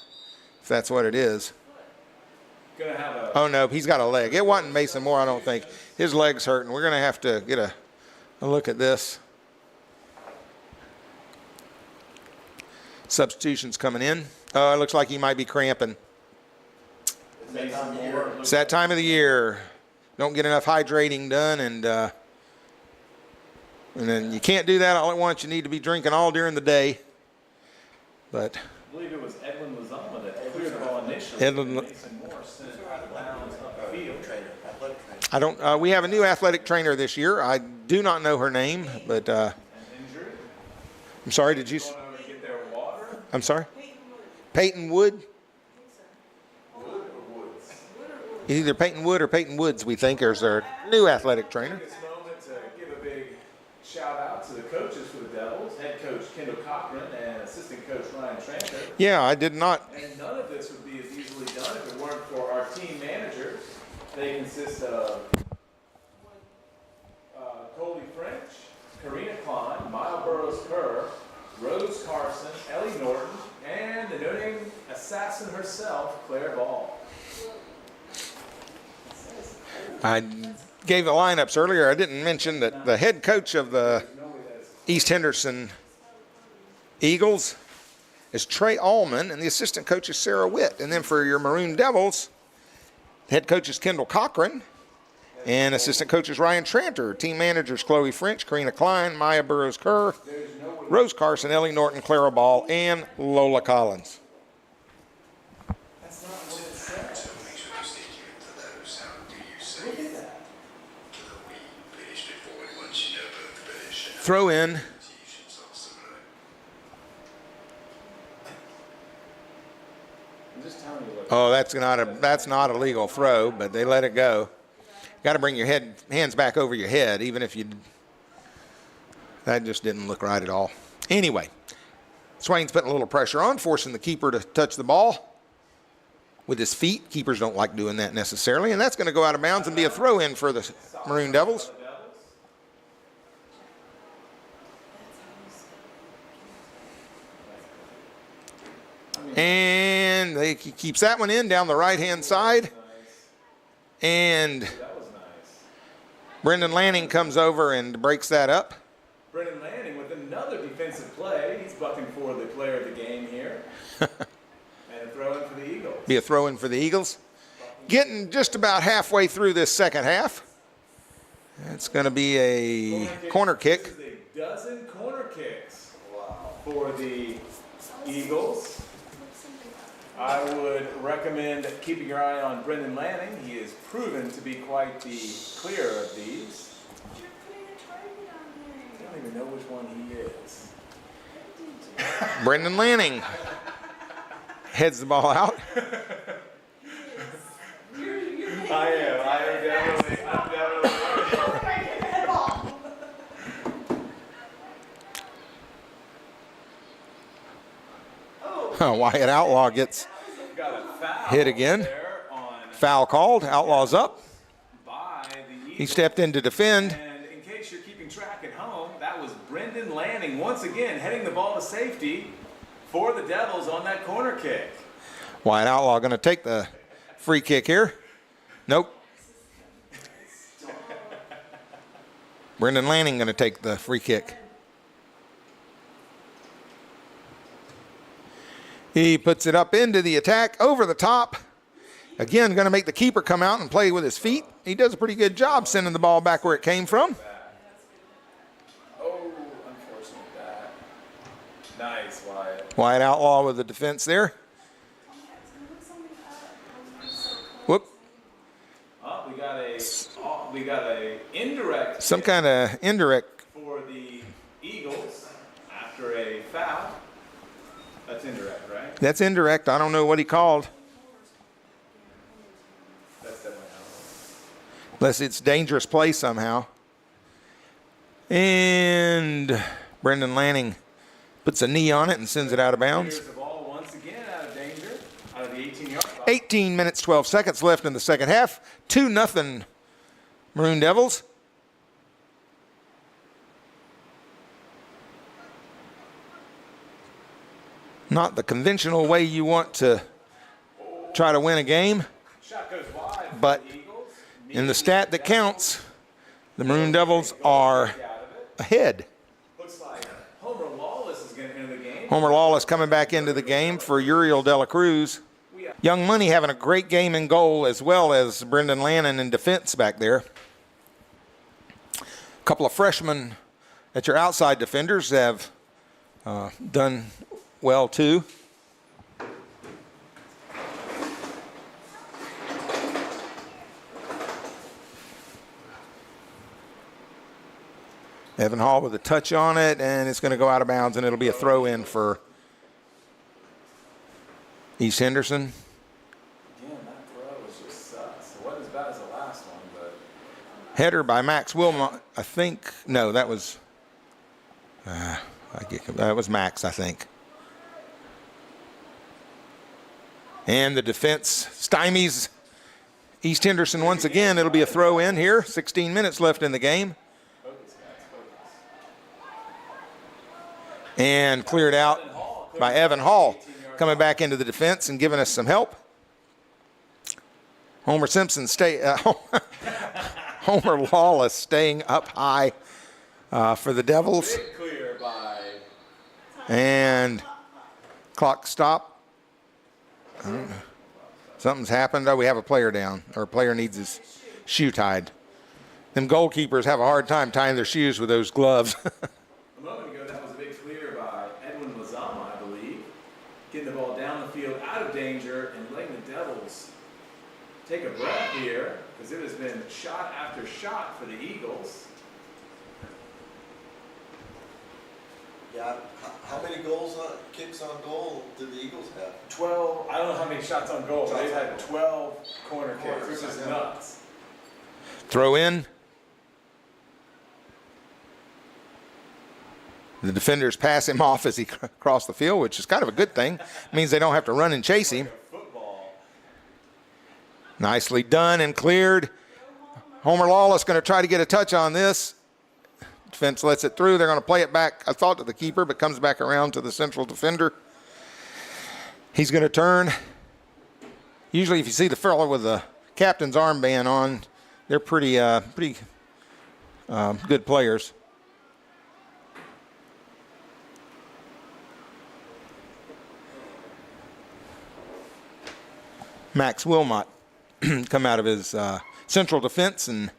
if that's what it is. Gonna have a. Oh, no, he's got a leg. It wasn't Mason Moore, I don't think. His leg's hurting. We're going to have to get a look at this. Substitutions coming in. Oh, it looks like he might be cramping. Mason Moore. It's that time of the year. Don't get enough hydrating done, and then you can't do that all at once. You need to be drinking all during the day. But I believe it was Edwin Lazama that cleared the ball initially. Mason Moore sent it out of bounds up the field. I don't. We have a new athletic trainer this year. I do not know her name, but An injury. I'm sorry. Did you? Going over to get their water. I'm sorry. Peyton Wood. Wood or Woods? Either Peyton Wood or Peyton Woods, we think, is our new athletic trainer. This moment to give a big shout out to the coaches for the Devils, head coach Kendall Cochran and assistant coach Ryan Tranter. Yeah, I did not. And none of this would be as easily done if it weren't for our team managers. They consist of Coley French, Karina Klein, Mile Burrows Kerr, Rose Carson, Ellie Norton, and the no-name assassin herself, Claire Ball. I gave the lineups earlier. I didn't mention that the head coach of the East Henderson Eagles is Trey Allman, and the assistant coach is Sarah Witt. And then for your Maroon Devils, the head coach is Kendall Cochran, and assistant coach is Ryan Tranter. Team managers Chloe French, Karina Klein, Maya Burrows Kerr, Rose Carson, Ellie Norton, Clara Ball, and Lola Collins. That's not what it says. Look at that. Throw in. I'm just telling you what. Oh, that's not a legal throw, but they let it go. Got to bring your hands back over your head, even if you. That just didn't look right at all. Anyway, Swain's putting a little pressure on, forcing the keeper to touch the ball with his feet. Keepers don't like doing that necessarily, and that's going to go out of bounds and be a throw-in for the Maroon Devils. And he keeps that one in down the right-hand side. And That was nice. Brendan Lanning comes over and breaks that up. Brendan Lanning with another defensive play. He's bucking for the player of the game here. And a throw in for the Eagles. Be a throw-in for the Eagles. Getting just about halfway through this second half. It's going to be a corner kick. This is a dozen corner kicks for the Eagles. I would recommend keeping your eye on Brendan Lanning. He is proven to be quite the clearer of these. You're putting a target on I don't even know which one he is. Brendan Lanning heads the ball out. I am definitely. Wyatt Outlaw gets Got a foul hit again. there on Foul called. Outlaw's up. by the Eagles. He stepped in to defend. And in case you're keeping track at home, that was Brendan Lanning once again heading the ball to safety for the Devils on that corner kick. Wyatt Outlaw going to take the free kick here. Nope. Brendan Lanning going to take the free kick. He puts it up into the attack, over the top. Again, going to make the keeper come out and play with his feet. He does a pretty good job sending the ball back where it came from. Oh, unfortunate that. Nice, Wyatt. Wyatt Outlaw with the defense there. Whoop. Oh, we got a indirect Some hit kind of indirect. for the Eagles after a foul. That's indirect, right? That's indirect. I don't know what he called. That's definitely out. Unless it's dangerous play somehow. And Brendan Lanning puts a knee on it and sends it out of bounds. Clears the ball once again out of danger, out of the 18-yard box. 18 minutes, 12 seconds left in the second half. 2-0 Maroon Devils. Not the conventional way you want to try to win a game, Shot goes wide for but the Eagles. in the stat that counts, the Maroon Devils are Out of it. ahead. Looks like Homer Lawless is going to enter the game. Homer Lawless coming back into the game for Uriel De La Cruz. Young Money having a great game in goal, as well as Brendan Lannon in defense back there. A couple of freshmen at your outside defenders have done well too. Evan Hall with a touch on it, and it's going to go out of bounds, and it'll be a throw in for East Henderson. Again, that throw was just sucks. It wasn't as bad as the last one, but Header by Max Wilmot, I think. No, that was that was Max, I think. And the defense stymies East Henderson once again. It'll be a throw in here. 16 minutes left in the game. focus, guys, focus. And cleared out by Evan Hall, coming back into the defense and giving us some help. Homer Simpson Homer Lawless staying up high for the Devils. Big clear by And clock stop. Something's happened. Oh, we have a player down, or a player needs his shoe tied. Them goalkeepers have a hard time tying their shoes with those gloves. a moment ago. That was a big clear by Edwin Lazama, I believe. Getting the ball down the field, out of danger, and letting the Devils take a breath here, because it has been shot after shot for the Eagles. Yeah, how many kicks on goal do the Eagles have? 12, I don't know how many shots on goal, but they've had 12 corner kicks, which is nuts. Throw in. The defenders pass him off as he crossed the field, which is kind of a good thing. It means they don't have to run and chase him. Football. Nicely done and cleared. Homer Lawless going to try to get a touch on this. Defense lets it through. They're going to play it back, I thought, to the keeper, but comes back around to the central defender. He's going to turn. Usually if you see the fellow with the captain's armband on, they're pretty good players. Max Wilmot come out of his central defense and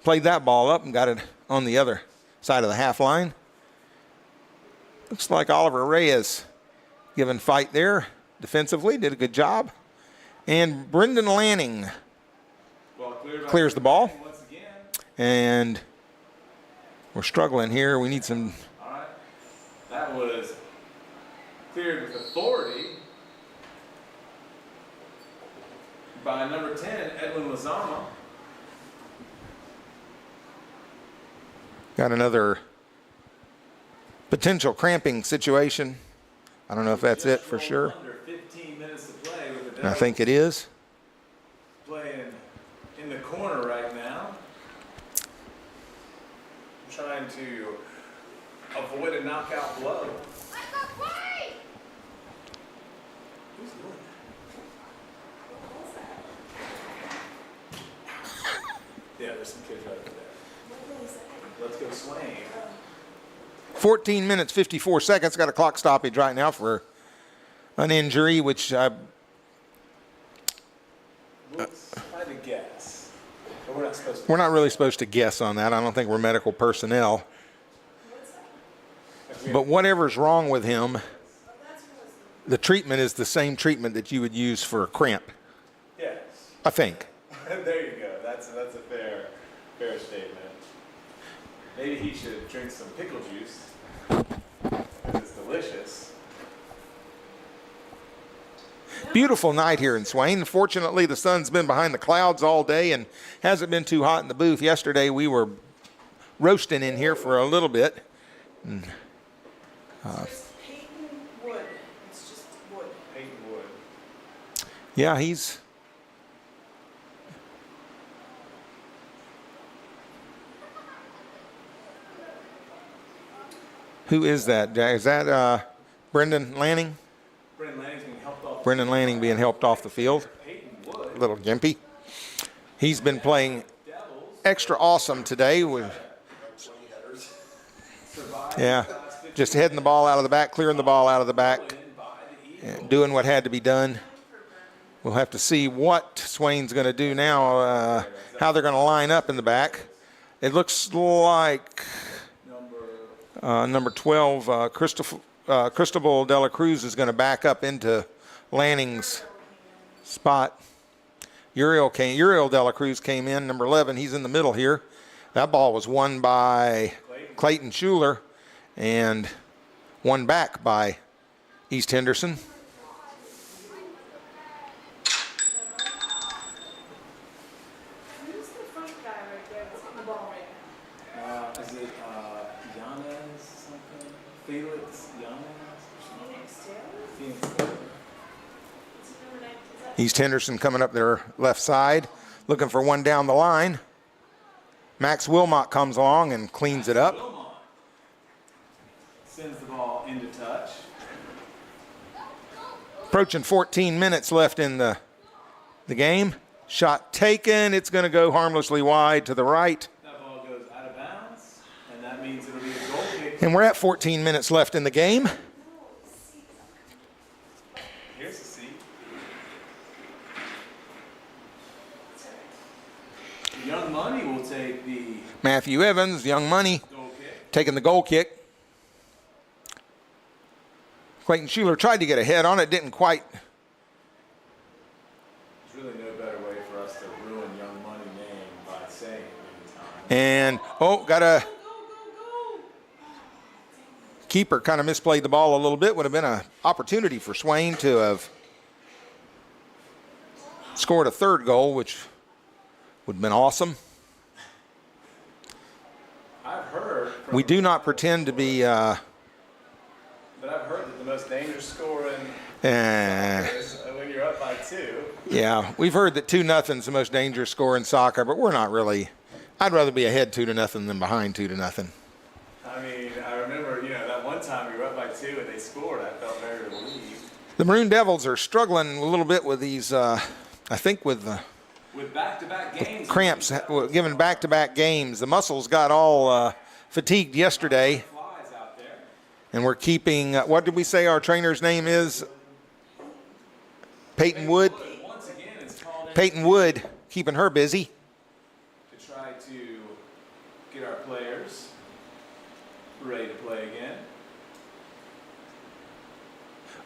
played that ball up and got it on the other side of the half line. Looks like Oliver Reyes giving fight there defensively, did a good job. And Brendan Lanning clears the ball. Once again. And we're struggling here. We need some. All right. That was cleared with authority by number 10, Edwin Lazama. Got another potential cramping situation. I don't know if that's it for sure. Under 15 minutes to play with the I think it is. playing in the corner right now. Trying to avoid a knockout blow. Who's doing that? Yeah, there's some kids right over there. Let's go Swain. 14 minutes, 54 seconds. Got a clock stoppage right now for an injury, which I Let's try to guess. But we're not supposed to. we're not really supposed to guess on that. I don't think we're medical personnel. But whatever's wrong with him, the treatment is the same treatment that you would use for a cramp, Yes. I think. There you go. That's a fair statement. Maybe he should drink some pickle juice. It's delicious. Beautiful night here in Swain. Fortunately, the sun's been behind the clouds all day and hasn't been too hot in the booth. Yesterday, we were roasting in here for a little bit. And, It's Peyton Wood. It's just wood. Peyton Wood. Yeah, he's. Who is that, Jack? Is that Brendan Lanning? Brendan Lanning's being helped off. Brendan Lanning being helped off the field. Peyton Wood. Little gimpy. He's been playing extra awesome today with, 20 headers. yeah, just heading the ball out of the back, clearing the ball out of the back, and doing what had to be done. We'll have to see what Swain's going to do now, how they're going to line up in the back. It looks like number 12, Cristobal de la Cruz is going to back up into Lanning's spot. Uriel de la Cruz came in, number 11. He's in the middle here. That ball was won by Clayton Schuler and won back by East Henderson. Who's the front guy right there that's in the ball right now? Is it Yanez something? Felix Yanez? Phoenix Taylor? Phoenix Taylor. Is he number 9? Is that East Henderson coming up their left side, looking for one down the line. Max Wilmot comes along and cleans it up. Wilmot sends the ball into touch. Approaching 14 minutes left in the game. Shot taken. It's going to go harmlessly wide to the right. That ball goes out of bounds, and that means it'll be a goal kick. And we're at 14 minutes left in the game. Here's the seat. Young Money will take the Matthew Evans, Young Money, goal kick. taking the goal kick. Clayton Schuler tried to get ahead on it, didn't quite. There's really no better way for us to ruin Young Money name by saying it many times. And, got a keeper kind of misplayed the ball a little bit. Would have been an opportunity for Swain to have scored a third goal, which would have been awesome. I've heard from, We do not pretend to be but I've heard that the most dangerous score in uh, is when you're up by 2. yeah, we've heard that 2-0 is the most dangerous score in soccer, but we're not really. I'd rather be ahead 2-0 than behind 2-0. I mean, I remember, that one time we were up by 2 and they scored. I felt very relieved. The Maroon Devils are struggling a little bit with these, I think with With back-to-back games. cramps, given back-to-back games. The muscles got all fatigued yesterday, Flies out there. and we're keeping, what did we say our trainer's name is? Peyton Wood. Once again, it's called in Peyton Wood, keeping her busy. to try to get our players ready to play again.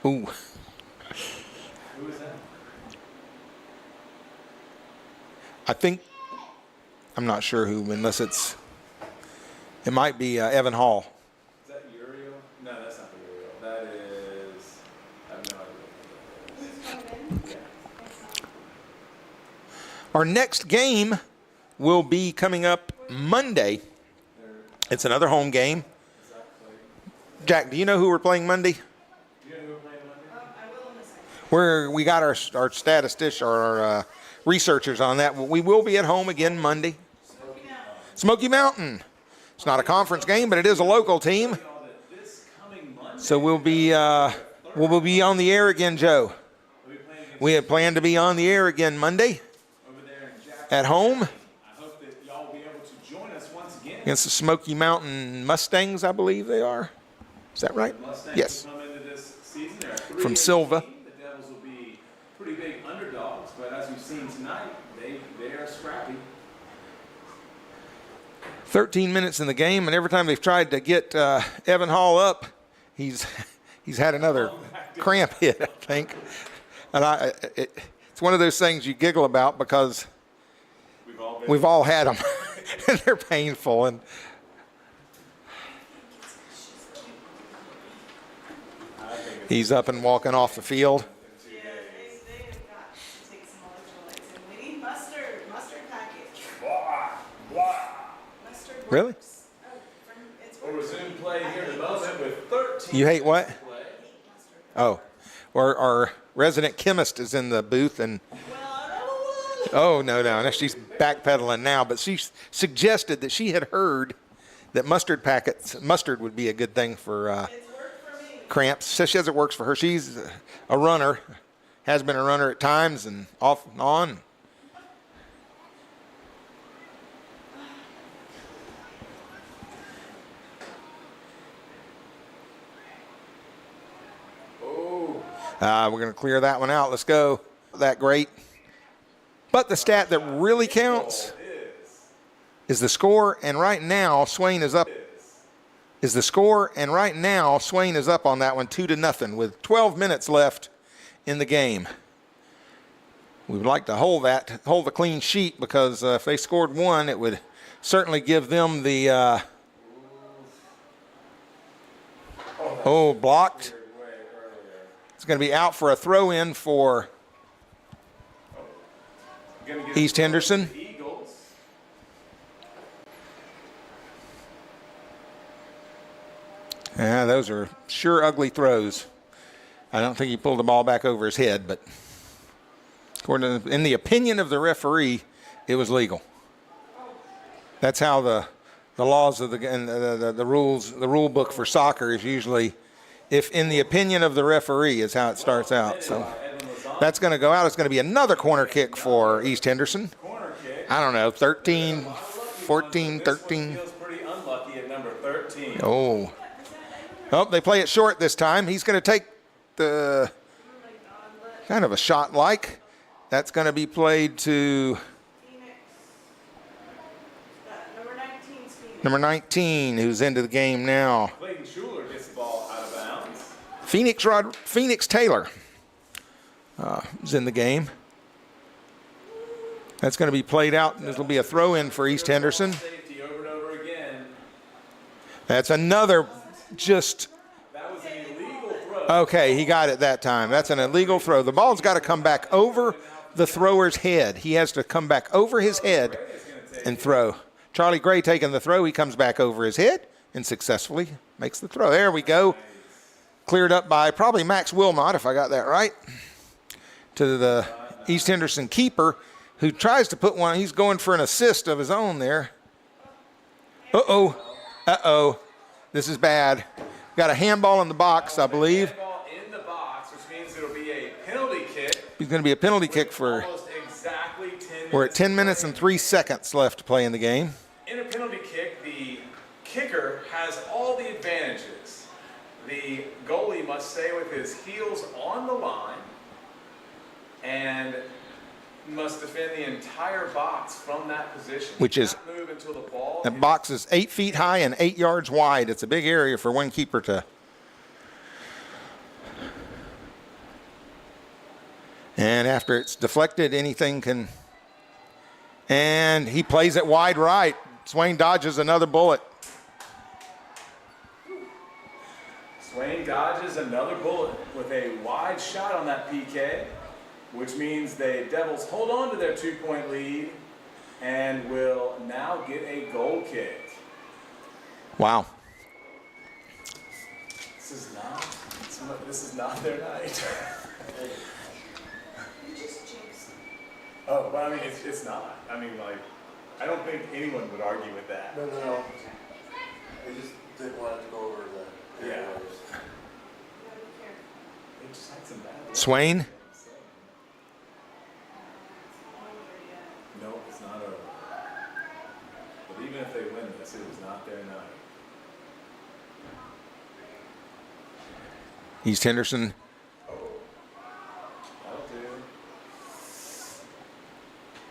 Ooh, Who is that? I think, I'm not sure who, unless it might be Evan Hall. Is that Uriel? No, that's not Uriel. That is, I have no idea. who's coming in? Our next game will be coming up Monday. It's another home game. Jack, do you know who we're playing Monday? Do you know who we're playing Monday? I will in a second. We got our statistician or our researchers on that. We will be at home again Monday. Smoky Mountain. It's not a conference game, but it is a local team. This coming Monday, So we'll be on the air again, Joe. we'll be playing against We had planned to be on the air again Monday over there in Jackson. at home I hope that y'all will be able to join us once again. against the Smoky Mountain Mustangs, I believe they are. Is that right? The Mustangs Yes. will come into this season. They're a From 3-8 Silva. team. The Devils will be pretty big underdogs, but as we've seen tonight, they are scrappy. 13 minutes in the game, and every time they've tried to get Evan Hall up, he's had another cramp hit, I think. And it's one of those things you giggle about because we've all had them, and they're painful. And he's up and walking off the field. Yeah, they have got to take some electrolytes. And we need mustard package. Mustard Really? works. Oh, it's We'll resume play here in a moment with 13 You hate what? minutes to play. Oh, our resident chemist is in the booth, and oh no, she's backpedaling now. But she suggested that she had heard that mustard would be a good thing for It's worked for me. cramps. Says it works for her. She's a runner, has been a runner at times and off and on. We're going to clear that one out. Let's go. That great. But the stat that really counts is the score, and right now Swain is up. Is the score, and right now Swain is up on that one 2-0 with 12 minutes left in the game. We would like to hold the clean sheet, because if they scored one, it would certainly give them the blocked. It's going to be out for a throw-in for East Henderson. Yeah, those are sure ugly throws. I don't think he pulled the ball back over his head, but according to, in the opinion of the referee, it was legal. That's how the laws of the rules, the rule book for soccer is usually, if in the opinion of the referee, is how it starts out. So that's going to go out. It's going to be another corner kick for East Henderson. I don't know, 13, 14, 13. Feels pretty unlucky at number 13. Oh, they play it short this time. He's going to take the kind of a shot like. That's going to be played to Phoenix. Number 19 's Phoenix. number 19, who's into the game now. Clayton Schuler gets the ball out of bounds. Phoenix Taylor is in the game. That's going to be played out. This will be a throw-in for East Henderson. Safety over and over again. That's another just. That was an illegal throw. Okay, he got it that time. That's an illegal throw. The ball's got to come back over the thrower's head. He has to come back over his head and throw. Charlie Gray taking the throw. He comes back over his head and successfully makes the throw. There we go. Cleared up by probably Max Wilmot, if I got that right, to the East Henderson keeper, who tries to put one. He's going for an assist of his own there. Uh-oh. This is bad. Got a handball in the box, I believe. Handball in the box, which means it'll be a penalty kick. It's going to be a penalty kick for. Almost exactly 10 minutes. We're at 10 minutes and 3 seconds left to play in the game. In a penalty kick, the kicker has all the advantages. The goalie must stay with his heels on the line and must defend the entire box from that position. Which is, Not move until the ball that box is 8 feet high and 8 yards wide. It's a big area for one keeper to. And after it's deflected, anything can. And he plays it wide right. Swain dodges another bullet. Swain dodges another bullet with a wide shot on that PK, which means the Devils hold on to their 2-point lead and will now get a goal kick. Wow. This is not their night. You just jinxed it. Oh, but I mean, it's not. I mean, like, I don't think anyone would argue with that. No. I just didn't want it to go over the Yeah. airwaves. You gotta be careful. They just had some bad luck. Swain. No, it's not over. But even if they win this, it is not their night. East Henderson. That'll do.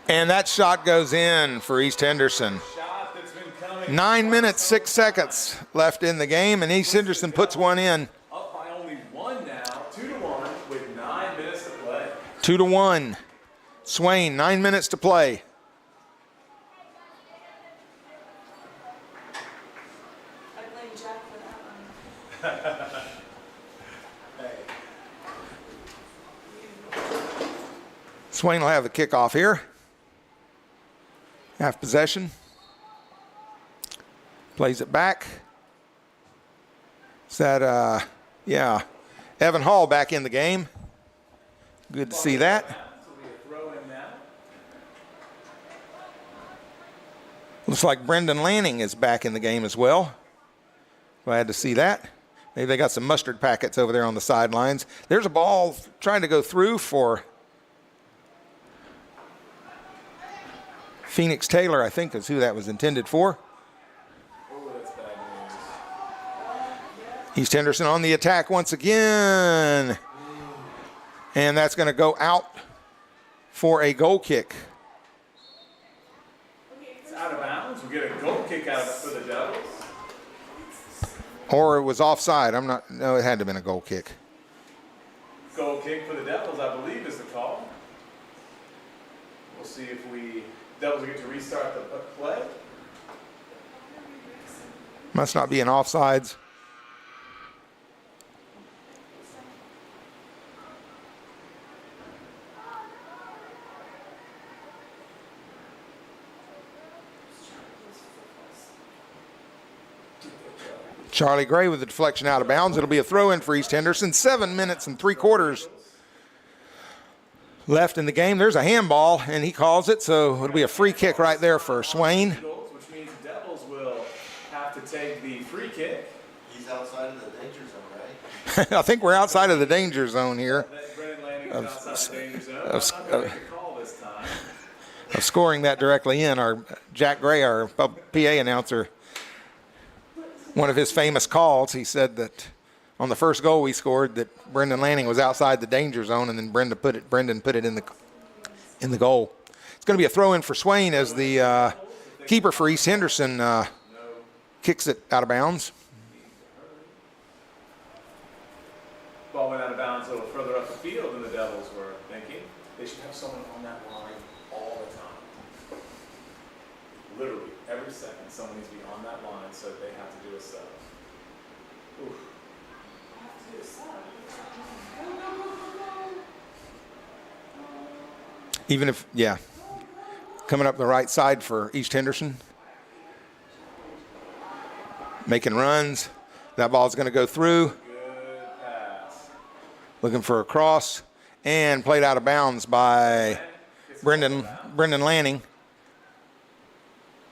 And that shot goes in for East Henderson. Shot that's been coming. 9 minutes, 6 seconds left in the game, and East Henderson puts one in. Up by only one now, 2-1 with 9 minutes to play. 2-1. Swain, 9 minutes to play. I blame Jack for that one. Swain will have the kickoff here. Half possession. Plays it back. Is that, Evan Hall back in the game. Good to see that. So we throw in now. Looks like Brendan Lanning is back in the game as well. Glad to see that. Maybe they got some mustard packets over there on the sidelines. There's a ball trying to go through for Phoenix Taylor, I think is who that was intended for. Oh, that's bad news. East Henderson on the attack once again. And that's going to go out for a goal kick. It's out of bounds. We get a goal kick out of it for the Devils. Or it was offside. No, it had to have been a goal kick. Goal kick for the Devils, I believe, is the call. We'll see if Devils get to restart the play. Must not be an offsides. Charlie Gray with the deflection out of bounds. It'll be a throw in for East Henderson. 7 minutes and 3/4 left in the game. There's a handball, and he calls it, so it'll be a free kick right there for Swain. Which means the Devils will have to take the free kick. He's outside of the danger zone, right? I think we're outside of the danger zone here Brendan Lanning is outside the danger zone. of- I'm not going to make a call this time. of scoring that directly in. Our Jack Gray, our PA announcer, one of his famous calls, he said that on the first goal we scored that Brendan Lanning was outside the danger zone, and then Brendan put it in the goal. It's going to be a throw in for Swain as the keeper for East Henderson kicks it out of bounds. Ball went out of bounds a little further up the field than the Devils were thinking. They should have someone on that line all the time. Literally, every second, someone needs to be on that line so they have to do a sub. Oof. Even if, yeah, coming up the right side for East Henderson. Making runs. That ball's going to go through. Good pass. Looking for a cross. And played out of bounds by Brendan Lanning.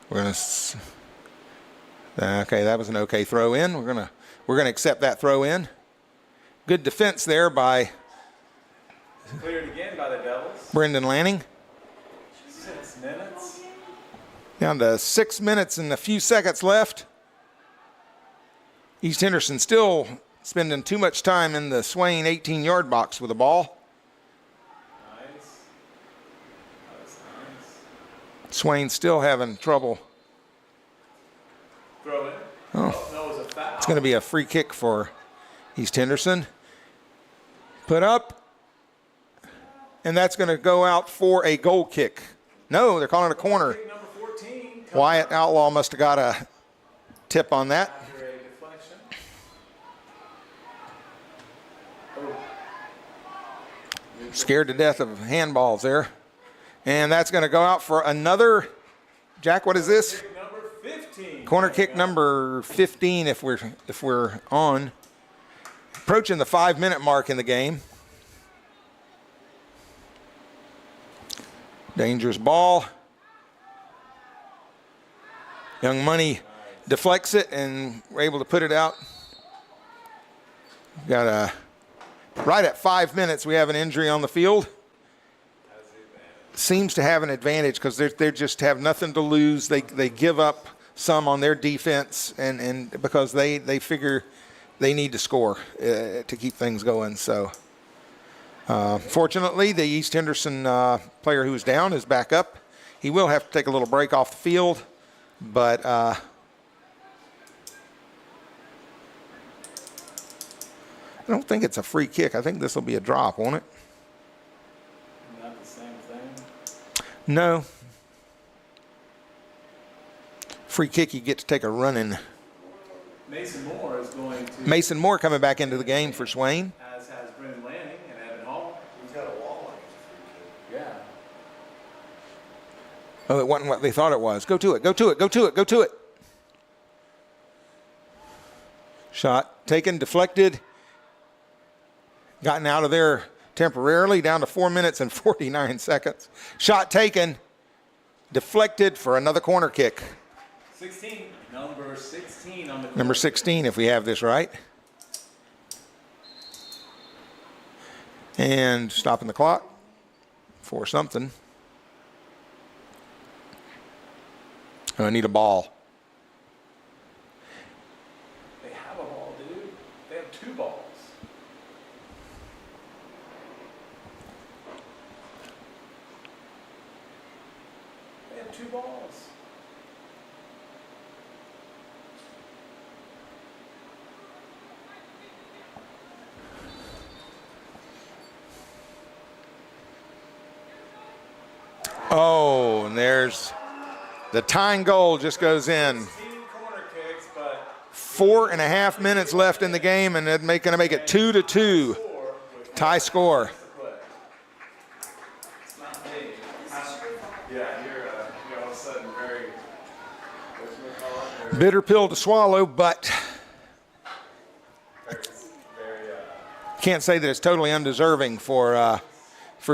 We're going to, okay, that was an okay throw in. We're going to accept that throw in. Good defense there by Cleared again by the Devils. Brendan Lanning. 6 minutes. Down to 6 minutes and a few seconds left. East Henderson still spending too much time in the Swain 18-yard box with the ball. Nice. That was nice. Swain still having trouble. Throw in. Oh. No, it was a foul. It's going to be a free kick for East Henderson. Put up. And that's going to go out for a goal kick. No, they're calling it a corner. Kick number 14. Wyatt Outlaw must have got a tip on that. After a deflection. Oh. Scared to death of handballs there. And that's going to go out for another. Jack, what is this? Kick number 15. Corner kick number 15 if we're on. Approaching the 5-minute mark in the game. Dangerous ball. Young Money deflects it, and we're able to put it out. Got a right at 5 minutes. We have an injury on the field. Seems to have an advantage because they just have nothing to lose. They give up some on their defense, and because they figure they need to score to keep things going. So. Fortunately, the East Henderson player who is down is back up. He will have to take a little break off the field, but I don't think it's a free kick. I think this will be a drop, won't it? Not the same thing. No. Free kick, you get to take a run-in. Mason Moore is going to. Mason Moore coming back into the game for Swain. As has Brendan Lanning and Evan Hall. He's got a wall line. Yeah. Oh, it wasn't what they thought it was. Go to it, go to it, go to it, go to it. Shot taken, deflected. Gotten out of there temporarily down to 4 minutes and 49 seconds. Shot taken, deflected for another corner kick. 16. Number 16 on the Number 16, if we have this right. And stopping the clock for something. Oh, I need a ball. They have a ball, dude. They have 2 balls. They have 2 balls. Oh, and there's the tying goal just goes in. 16 corner kicks, but 4.5 minutes left in the game, and they're going to make it 2-2. Tie score. it's not me. Yeah, you're all of a sudden very, what's it called? Bitter pill to swallow, but Very, can't say that it's totally undeserving for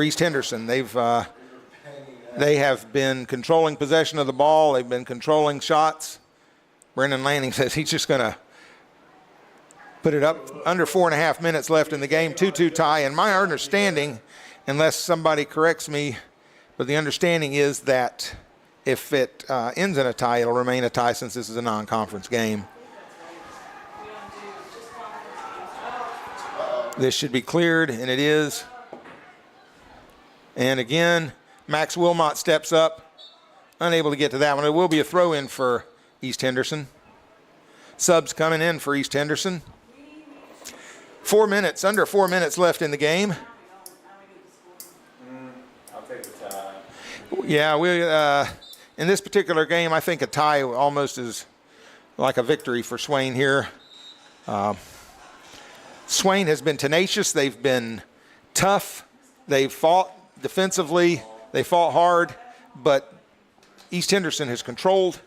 East Henderson. They have been controlling possession of the ball. They've been controlling shots. Brendan Lanning says he's just going to put it up. Under 4.5 minutes left in the game, 2-2 tie. And my understanding, unless somebody corrects me, but the understanding is that if it ends in a tie, it'll remain a tie since this is a non-conference game. We don't do just conference games. This should be cleared, and it is. And again, Max Wilmot steps up, unable to get to that one. It will be a throw-in for East Henderson. Subs coming in for East Henderson. 4 minutes, under 4 minutes left in the game. I'll take the tie. Yeah, in this particular game, I think a tie almost is like a victory for Swain here. Swain has been tenacious. They've been tough. They've fought defensively. They fought hard, but East Henderson has controlled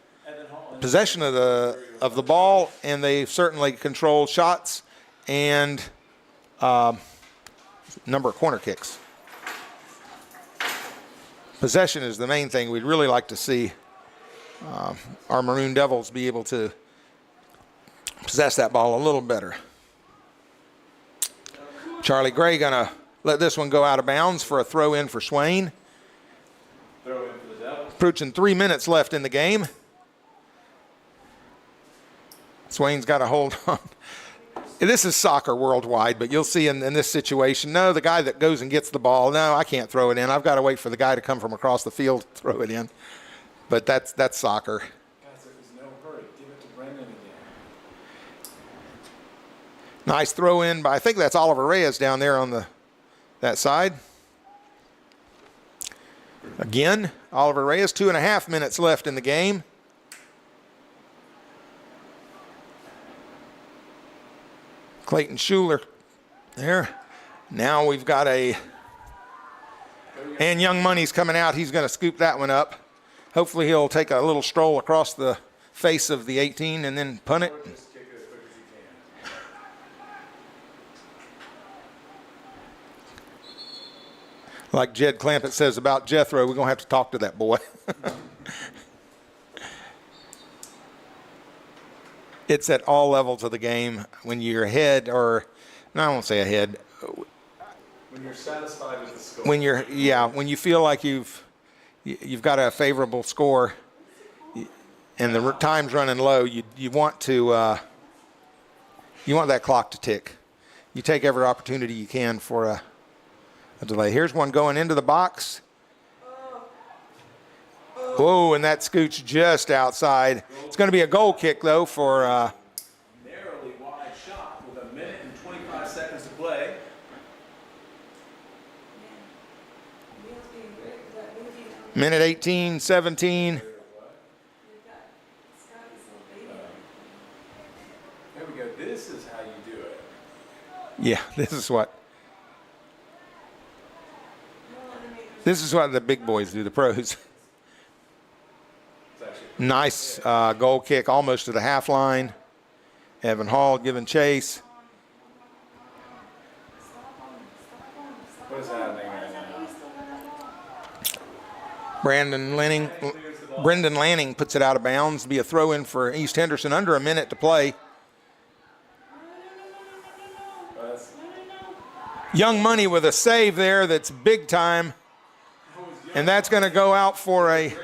possession of the ball, and they've certainly controlled shots and number of corner kicks. Possession is the main thing. We'd really like to see our Maroon Devils be able to possess that ball a little better. Charlie Gray gonna let this one go out of bounds for a throw in for Swain. Throw in for the Devils. Approaching 3 minutes left in the game. Swain's got to hold on. This is soccer worldwide, but you'll see in this situation, no, the guy that goes and gets the ball, no, I can't throw it in. I've got to wait for the guy to come from across the field to throw it in. But that's soccer. Guys, there's no hurry. Give it to Brendan again. Nice throw in, but I think that's Oliver Reyes down there on that side. Again, Oliver Reyes, 2.5 minutes left in the game. Clayton Schuler there. Now we've got and Young Money's coming out. He's going to scoop that one up. Hopefully he'll take a little stroll across the face of the 18 and then punt it. Or just kick it as quick as you can. Like Jed Clampett says about Jethro, we're going to have to talk to that boy. It's at all levels of the game. When you're ahead, or no, I won't say ahead. When you're satisfied with the score. When you feel like you've got a favorable score, and the time's running low, you want that clock to tick. You take every opportunity you can for a delay. Here's one going into the box. Whoa, and that scoots just outside. It's going to be a goal kick, though, for Narrowly wide shot with 1 minute and 25 seconds to play. minute 18, 17. There we go. This is how you do it. Yeah, this is what the big boys do, the pros. It's actually Nice goal kick almost to the half line. Evan Hall giving chase. Brendan Lanning puts it out of bounds. Be a throw in for East Henderson, under a minute to play. Young Money with a save there that's big time. And that's going to go out for a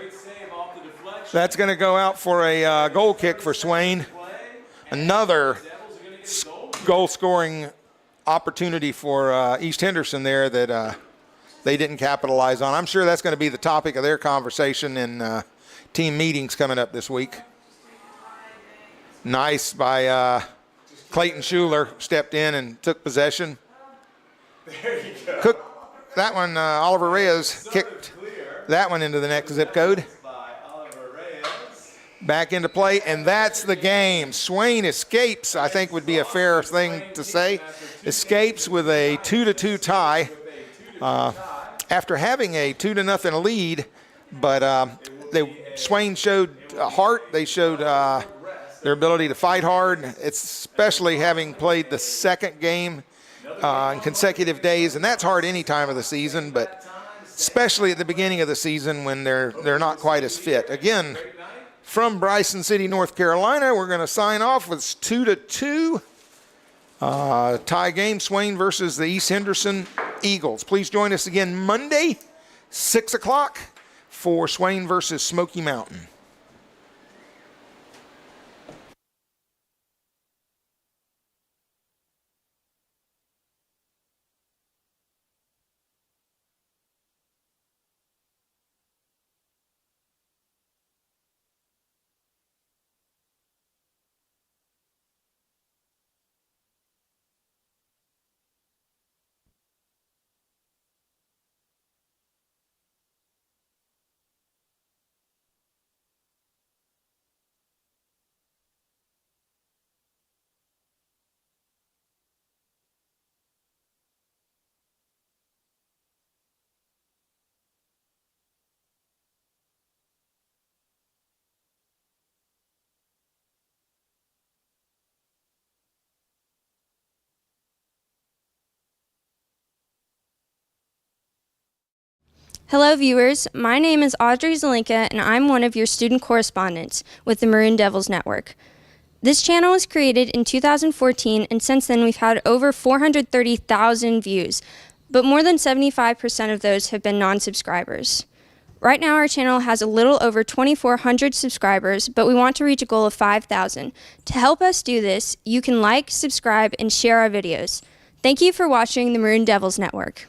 goal kick for Swain. Another goal scoring opportunity for East Henderson there that they didn't capitalize on. I'm sure that's going to be the topic of their conversation in team meetings coming up this week. Nice by Clayton Schuler, stepped in and took possession. There you go. That one, Oliver Reyes kicked that one into the next zip code. By Oliver Reyes. Back into play, and that's the game. Swain escapes, I think would be a fair thing to say. Escapes with a 2-2 tie after having a 2-0 lead, but Swain showed heart. They showed their ability to fight hard, especially having played the second game in consecutive days, and that's hard any time of the season, but especially at the beginning of the season when they're not quite as fit. Again, from Bryson City, North Carolina, we're going to sign off with 2-2 tie game, Swain versus the East Henderson Eagles. Please join us again Monday, 6 o'clock, for Swain versus Smoky Mountain. Hello viewers, my name is Audrey Zelinka and I'm one of your student correspondents with the Maroon Devils Network. This channel was created in 2014 and since then we've had over 430,000 views, but more than 75% of those have been non-subscribers. Right now our channel has a little over 2,400 subscribers, but we want to reach a goal of 5,000. To help us do this, you can like, subscribe, and share our videos. Thank you for watching the Maroon Devils Network.